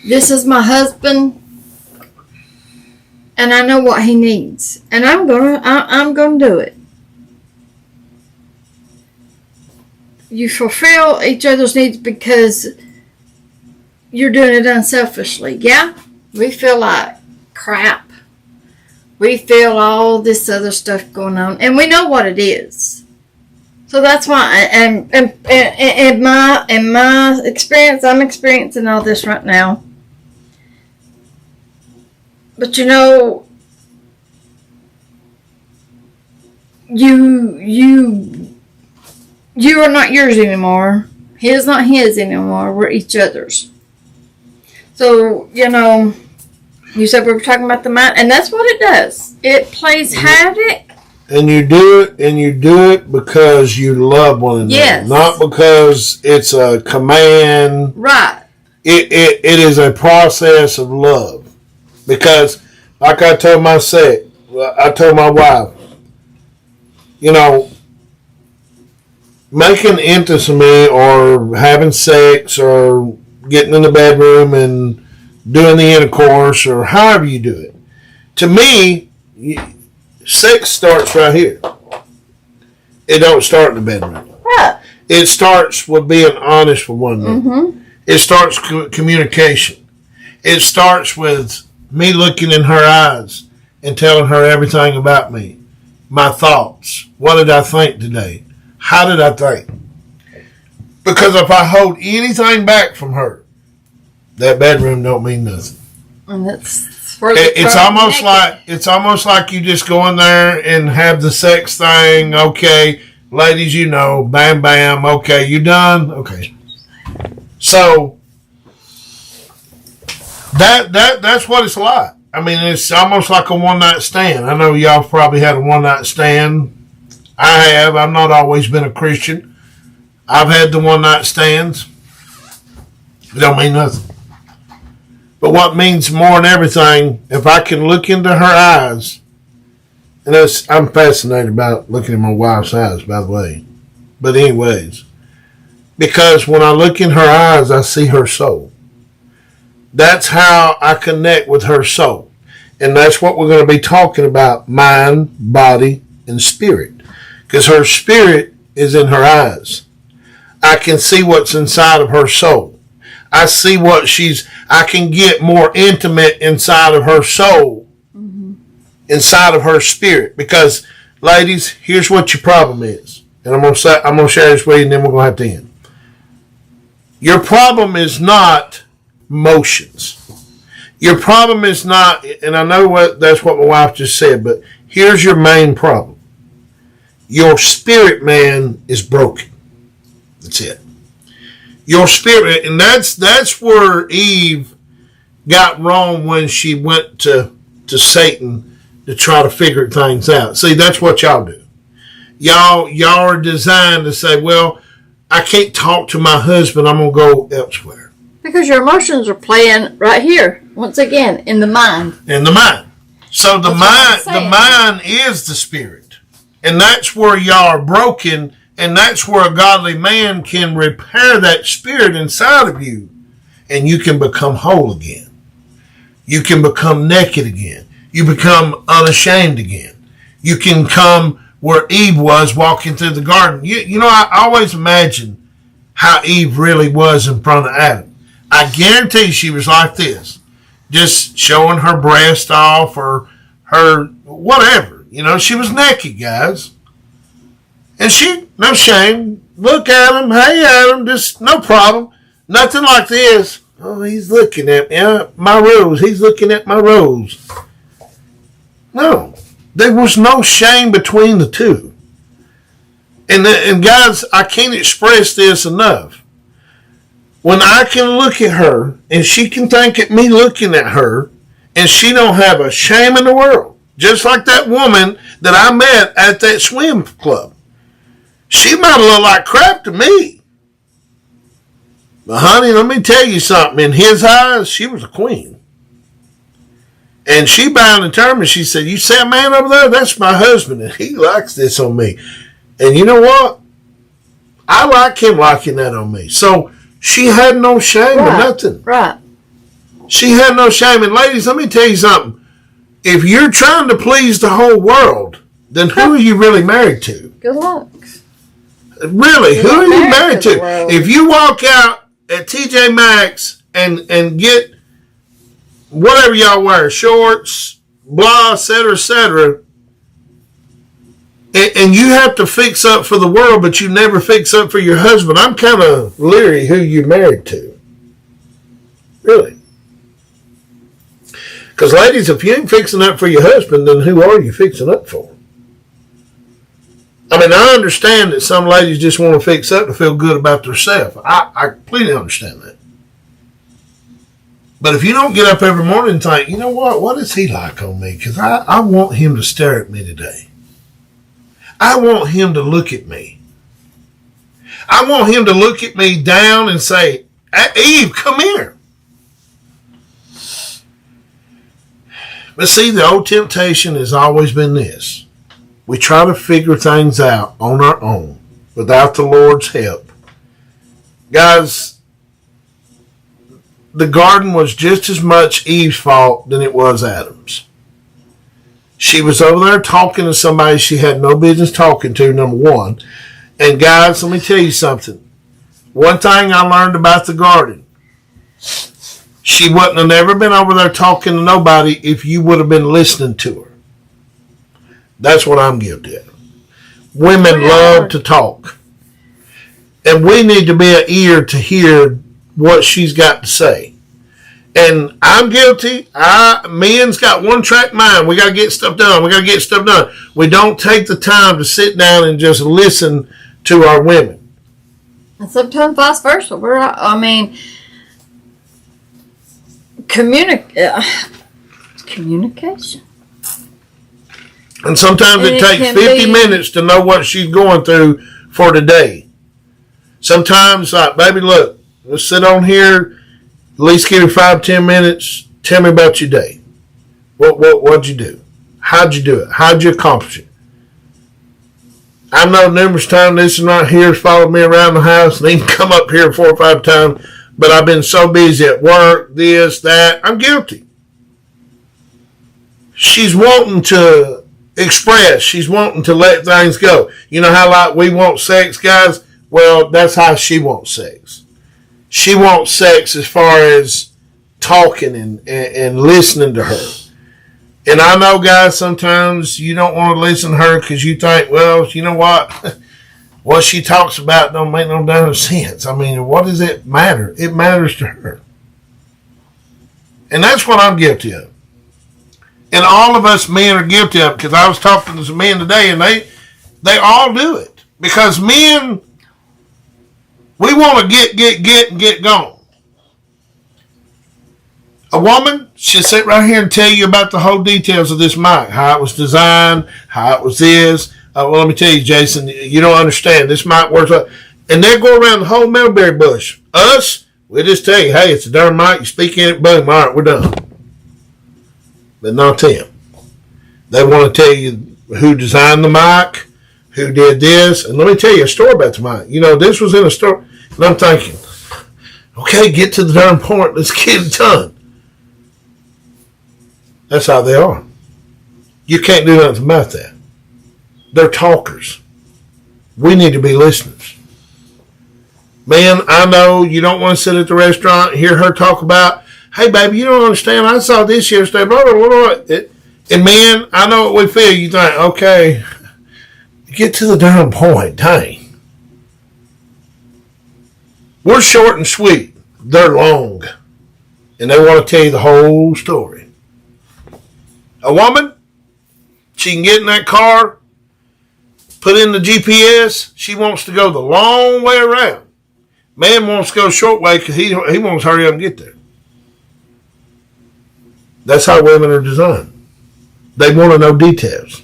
this is my husband, and I know what he needs, and I'm gonna do it. You fulfill each other's needs because you're doing it unselfishly. Yeah, we feel like crap. We feel all this other stuff going on, and we know what it is. So that's why, and in my experience, I'm experiencing all this right now. But you are not yours anymore. He is not his anymore. We're each other's. So, you said we were talking about the mind, and that's what it does. It plays havoc.
And you do it because you love one another.
Yes.
Not because it's a command.
Right.
It is a process of love. Because, like I told my wife, making intimacy or having sex or getting in the bedroom and doing the intercourse or however you do it, to me, sex starts right here. It don't start in the bedroom.
Right.
It starts with being honest with one another.
Mm-hmm.
It starts communication. It starts with me looking in her eyes and telling her everything about me. My thoughts. What did I think today? How did I think? Because if I hold anything back from her, that bedroom don't mean nothing.
And
it's almost like you just go in there and have the sex thing. Okay, ladies, bam, bam. Okay, you done? Okay. So that's what it's like. I mean, it's almost like a one-night stand. I know y'all probably had a one-night stand. I have. I've not always been a Christian. I've had the one-night stands. It don't mean nothing. But what means more than everything, if I can look into her eyes, and I'm fascinated about looking in my wife's eyes, by the way. But anyways, because when I look in her eyes, I see her soul. That's how I connect with her soul. And that's what we're going to be talking about, mind, body, and spirit. Because her spirit is in her eyes. I can see what's inside of her soul. I see I can get more intimate inside of her soul, inside of her spirit. Because, ladies, here's what your problem is. And I'm going to share this with you, and then we're going to have to end. Your problem is not motions. Your problem is not, and I know that's what my wife just said, but here's your main problem. Your spirit man is broken. That's it. Your spirit, and that's where Eve got wrong when she went to Satan to try to figure things out. See, that's what y'all do. Y'all are designed to say, well, I can't talk to my husband, I'm going to go elsewhere.
Because your emotions are playing right here, once again, in the mind.
In the mind. So the mind is the spirit. And that's where y'all are broken. And that's where a godly man can repair that spirit inside of you. And you can become whole again. You can become naked again. You become unashamed again. You can come where Eve was walking through the garden. I always imagine how Eve really was in front of Adam. I guarantee she was like this. Just showing her breast off or her whatever. She was naked, guys. And she, no shame, look at him, hey Adam, just no problem. Nothing like this. Oh, he's looking at me. My rose, he's looking at my rose. No, there was no shame between the two. And guys, I can't express this enough. When I can look at her and she can think at me looking at her and she don't have a shame in the world, just like that woman that I met at that swim club. She might have looked like crap to me. But honey, let me tell you something. In his eyes, she was a queen. And she bowed and turned me. She said, you see a man over there? That's my husband. And he likes this on me. And you know what? I like him liking that on me. So she had no shame or nothing.
Right.
She had no shame. And ladies, let me tell you something. If you're trying to please the whole world, then who are you really married to?
Good luck.
Really, who are you married to?
World.
If you walk out at TJ Maxx and get whatever y'all wear, shorts, blah, et cetera, and you have to fix up for the world, but you never fix up for your husband, I'm kind of leery who you're married to. Really. Because ladies, if you ain't fixing up for your husband, then who are you fixing up for? I mean, I understand that some ladies just want to fix up to feel good about themselves. I completely understand that. But if you don't get up every morning and think, you know what is he like on me? Because I want him to stare at me today. I want him to look at me. I want him to look at me down and say, Eve, come here. But see, the old temptation has always been this. We try to figure things out on our own without the Lord's help. Guys, the garden was just as much Eve's fault than it was Adam's. She was over there talking to somebody she had no business talking to, number one. And guys, let me tell you something. One thing I learned about the garden. She wouldn't have never been over there talking to nobody if you would have been listening to her. That's what I'm guilty of. Women love to talk. And we need to be an ear to hear what she's got to say. And I'm guilty. Men's got one-track mind. We got to get stuff done. We don't take the time to sit down and just listen to our women.
And sometimes vice versa. Communication.
And sometimes it takes 50 minutes to know what she's going through for today. Sometimes, like, baby, look, let's sit on here, at least give me 5-10 minutes. Tell me about your day. What'd you do? How'd you do it? How'd you accomplish it? I know numerous times this one right here has followed me around the house and even come up here 4 or 5 times, but I've been so busy at work, this, that. I'm guilty. She's wanting to express. She's wanting to let things go. You know how like we want sex, guys? Well, that's how she wants sex. She wants sex as far as talking and listening to her. And I know, guys, sometimes you don't want to listen to her because you think, well, you know what? What she talks about don't make no damn sense. I mean, what does it matter? It matters to her. And that's what I'm guilty of. And all of us men are guilty of it, because I was talking to some men today, and they all do it. Because men, we want to get going. A woman should sit right here and tell you about the whole details of this mic, how it was designed, how it was this. Well, let me tell you, Jason, you don't understand. This mic works like, and they go around the whole mulberry bush. Us, we just tell you, hey, it's a darn mic. You speak in it, boom, all right, we're done. But not them. They want to tell you who designed the mic, who did this. And let me tell you a story about the mic. You know, this was in a store. And I'm thinking, okay, get to the darn point. Let's get it done. That's how they are. You can't do nothing about that. They're talkers. We need to be listeners. Man, I know you don't want to sit at the restaurant and hear her talk about, hey, baby, you don't understand. I saw this yesterday, blah, blah, blah, blah. And, man, I know what we feel. You think, okay, get to the darn point. Dang. We're short and sweet. They're long. And they want to tell you the whole story. A woman, she can get in that car, put in the GPS, she wants to go the long way around. Man wants to go short way because he wants to hurry up and get there. That's how women are designed. They want to know details.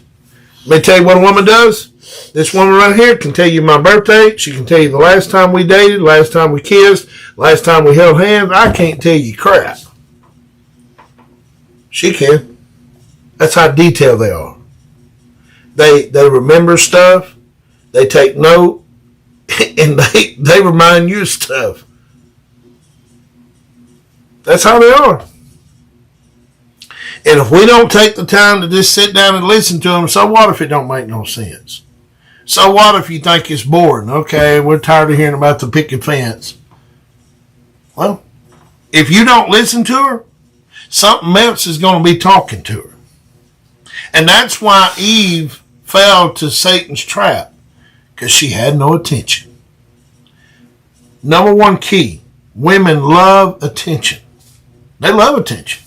Let me tell you what a woman does. This woman right here can tell you my birthday. She can tell you the last time we dated, last time we kissed, last time we held hands. I can't tell you crap. She can. That's how detailed they are. They remember stuff. They take note. And they remind you of stuff. That's how they are. And if we don't take the time to just sit down and listen to them, so what if it don't make no sense? So what if you think it's boring? Okay, we're tired of hearing about the picket fence. Well, if you don't listen to her, something else is going to be talking to her. And that's why Eve fell to Satan's trap, because she had no attention. Number one key, women love attention. They love attention.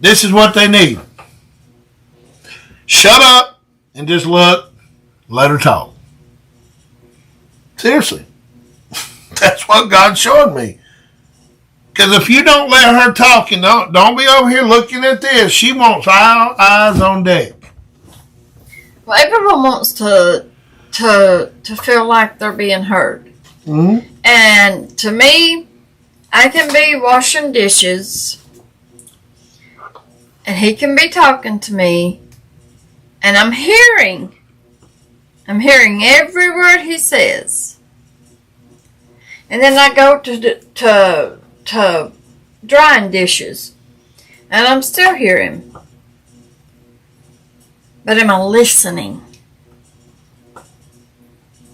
This is what they need. Shut up and just look. Let her talk. Seriously. That's what God showed me. Because if you don't let her talk and don't be over here looking at this, she wants all eyes on deck.
Well, everyone wants to feel like they're being heard.
Mm-hmm.
And to me, I can be washing dishes, and he can be talking to me, and I'm hearing every word he says. And then I go to drying dishes, and I'm still hearing. But am I listening?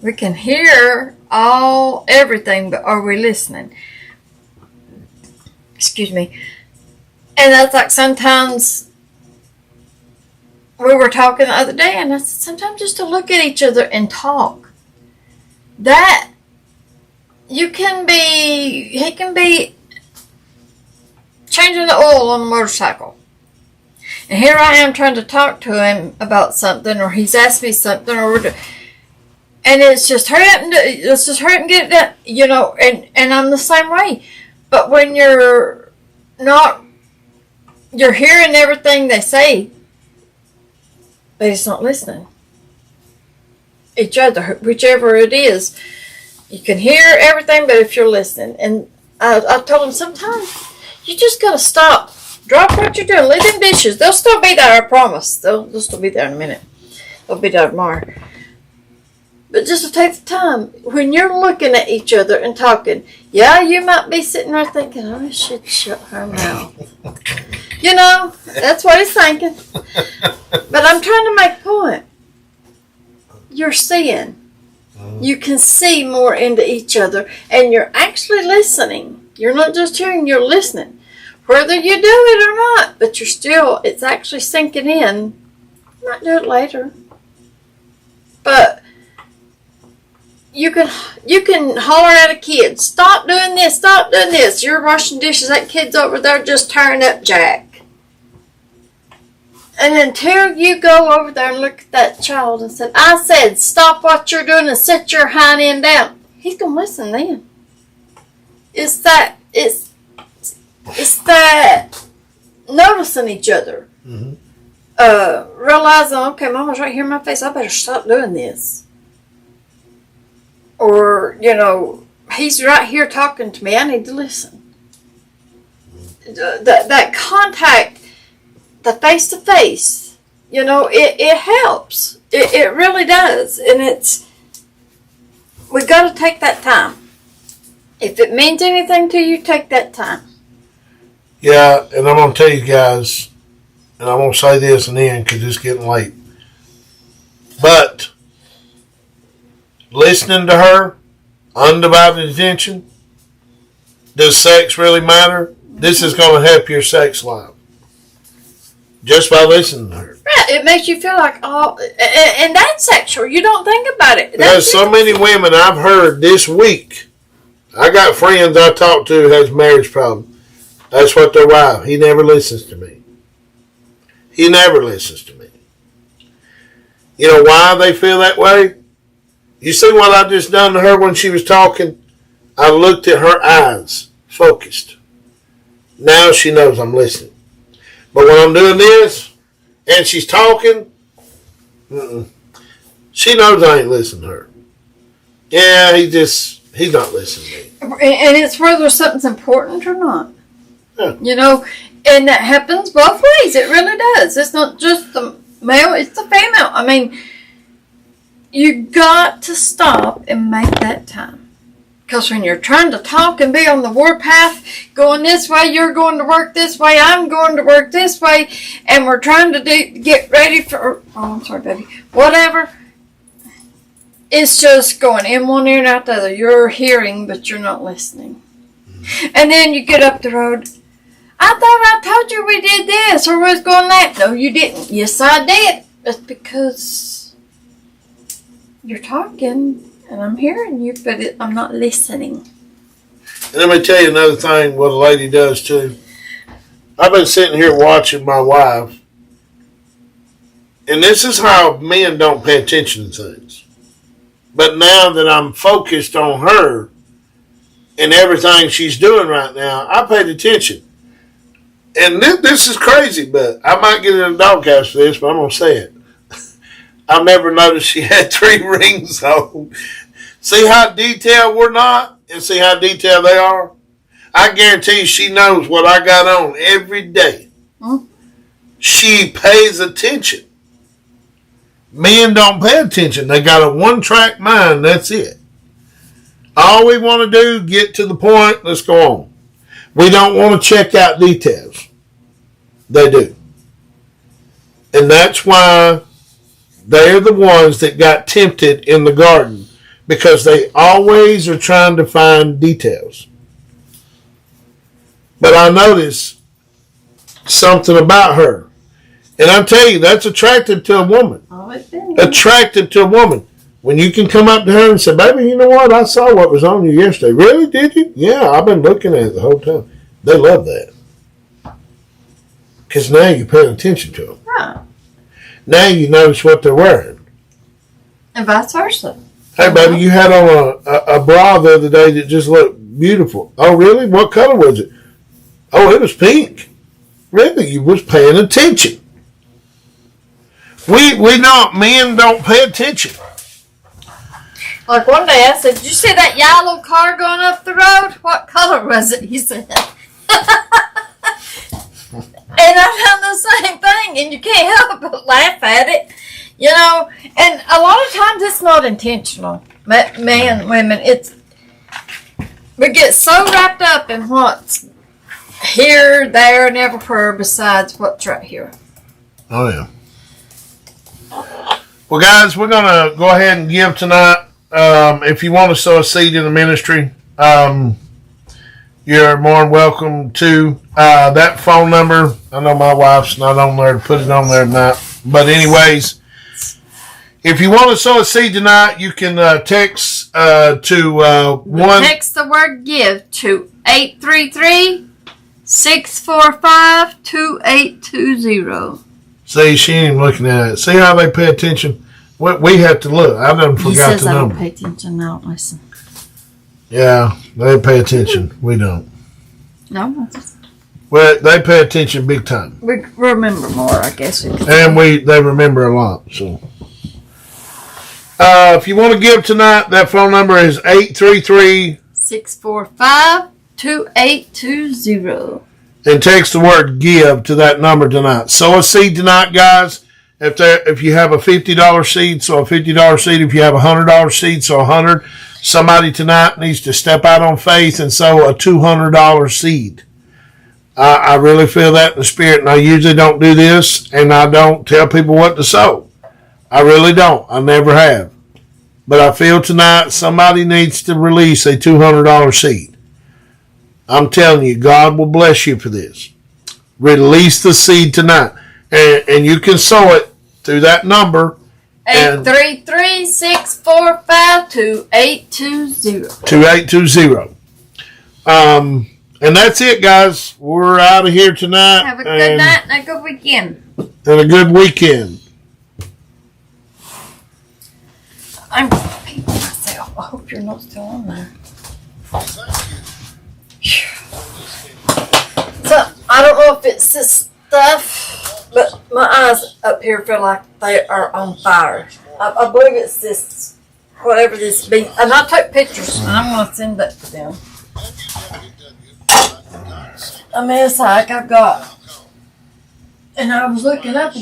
We can hear everything, but are we listening? Excuse me. And that's like sometimes we were talking the other day, and I said sometimes just to look at each other and talk. That he can be changing the oil on a motorcycle. And here I am trying to talk to him about something, or he's asked me something, and it's just hurry up and get it done, and I'm the same way. But when you're hearing everything they say, but it's not listening. Each other, whichever it is, you can hear everything, but if you're listening, and I told him sometimes you just gotta stop, drop what you're doing, leave them dishes. They'll still be there, I promise. They'll still be there in a minute. They'll be there tomorrow. But just to take the time, when you're looking at each other and talking, yeah, you might be sitting there thinking, oh, I should shut her mouth. That's what he's thinking. But I'm trying to make a point. You're seeing. You can see more into each other, and you're actually listening. You're not just hearing, you're listening. Whether you do it or not, but it's actually sinking in. You might do it later. But you can holler at a kid, stop doing this. You're washing dishes, that kid's over there just tearing up Jack. And until you go over there and look at that child and say, I said, stop what you're doing and sit your hind end down. He's going to listen then. It's that noticing each other.
Mm-hmm.
Realizing, okay, Mama's right here in my face. I better stop doing this. Or, he's right here talking to me. I need to listen. That contact, the face-to-face, it helps. It really does. And we got to take that time. If it means anything to you, take that time.
Yeah, and I'm going to tell you guys, and I'm going to say this in the end because it's getting late. But listening to her, undivided attention, does sex really matter? This is going to help your sex life. Just by listening to her.
Yeah, it makes you feel like, and that's sexual. You don't think about it.
There's so many women I've heard this week. I got friends I talk to who has marriage problems. That's what their wife. He never listens to me. He never listens to me. You know why they feel that way? You see what I just done to her when she was talking? I looked at her eyes, focused. Now she knows I'm listening. But when I'm doing this, and she's talking, she knows I ain't listening to her. Yeah, he's not listening to me.
And it's whether something's important or not.
Yeah.
You know, and that happens both ways. It really does. It's not just the male, it's the female. I mean, you got to stop and make that time. Because when you're trying to talk and be on the warpath, going this way, you're going to work this way, I'm going to work this way, and we're trying to get ready for, oh, I'm sorry, baby, whatever. It's just going in one ear and out the other. You're hearing, but you're not listening. And then you get up the road. I thought I told you we did this or was going that. No, you didn't. Yes, I did. It's because you're talking and I'm hearing you, but I'm not listening.
And let me tell you another thing what a lady does too. I've been sitting here watching my wife, and this is how men don't pay attention to things. But now that I'm focused on her and everything she's doing right now, I paid attention. And this is crazy, but I might get in a doghouse for this, but I'm going to say it. I never noticed she had 3 rings on. See how detailed we're not and see how detailed they are? I guarantee you she knows what I got on every day. She pays attention. Men don't pay attention. They got a one-track mind. That's it. All we want to do, get to the point, let's go on. We don't want to check out details. They do. And that's why they're the ones that got tempted in the garden, because they always are trying to find details. But I noticed something about her. And I tell you, that's attractive to a woman.
Oh, it is.
Attractive to a woman. When you can come up to her and say, baby, you know what? I saw what was on you yesterday. Really? Did you? Yeah, I've been looking at it the whole time. They love that. Because now you're paying attention to them.
Right.
Now you notice what they're wearing.
And vice versa.
Hey, baby, you had on a bra the other day that just looked beautiful. Oh, really? What color was it? Oh, it was pink. Really? You was paying attention. We don't, men don't pay attention.
Like one day I said, did you see that yellow car going up the road? What color was it? He said. And I've done the same thing, and you can't help but laugh at it. You know, and a lot of times it's not intentional. Men, women, we get so wrapped up in what's here, there, and everywhere besides what's right here.
Oh, yeah. Well, guys, we're going to go ahead and give tonight. If you want to sow a seed in the ministry, you're more than welcome to. That phone number, I know my wife's not on there to put it on there tonight. But anyways, if you want to sow a seed tonight, you can text to one.
Text the word give to 833-645-2820.
See, she ain't even looking at it. See how they pay attention? We have to look. I done forgot the number.
I don't pay attention. I don't listen.
Yeah, they pay attention. We don't.
No.
Well, they pay attention big time.
We remember more, I guess.
And they remember a lot. So, if you want to give tonight, that phone number is
833-645-2820.
And text the word give to that number tonight. Sow a seed tonight, guys. If you have a $50 seed, sow a $50 seed. If you have a $100 seed, sow $100. Somebody tonight needs to step out on faith and sow a $200 seed. I really feel that in the spirit, and I usually don't do this, and I don't tell people what to sow. I really don't. I never have. But I feel tonight somebody needs to release a $200 seed. I'm telling you, God will bless you for this. Release the seed tonight. And you can sow it through that number.
833-645-2820.
2820. And that's it, guys. We're out of here tonight.
Have a good night and a good weekend.
And a good weekend.
I'm gonna pee myself. I hope you're not still on there. So I don't know if it's this stuff, but my eyes up here feel like they are on fire. I believe it's this, whatever this be. And I took pictures and I'm gonna send that to them. I mean, it's like I've got, and I was looking up.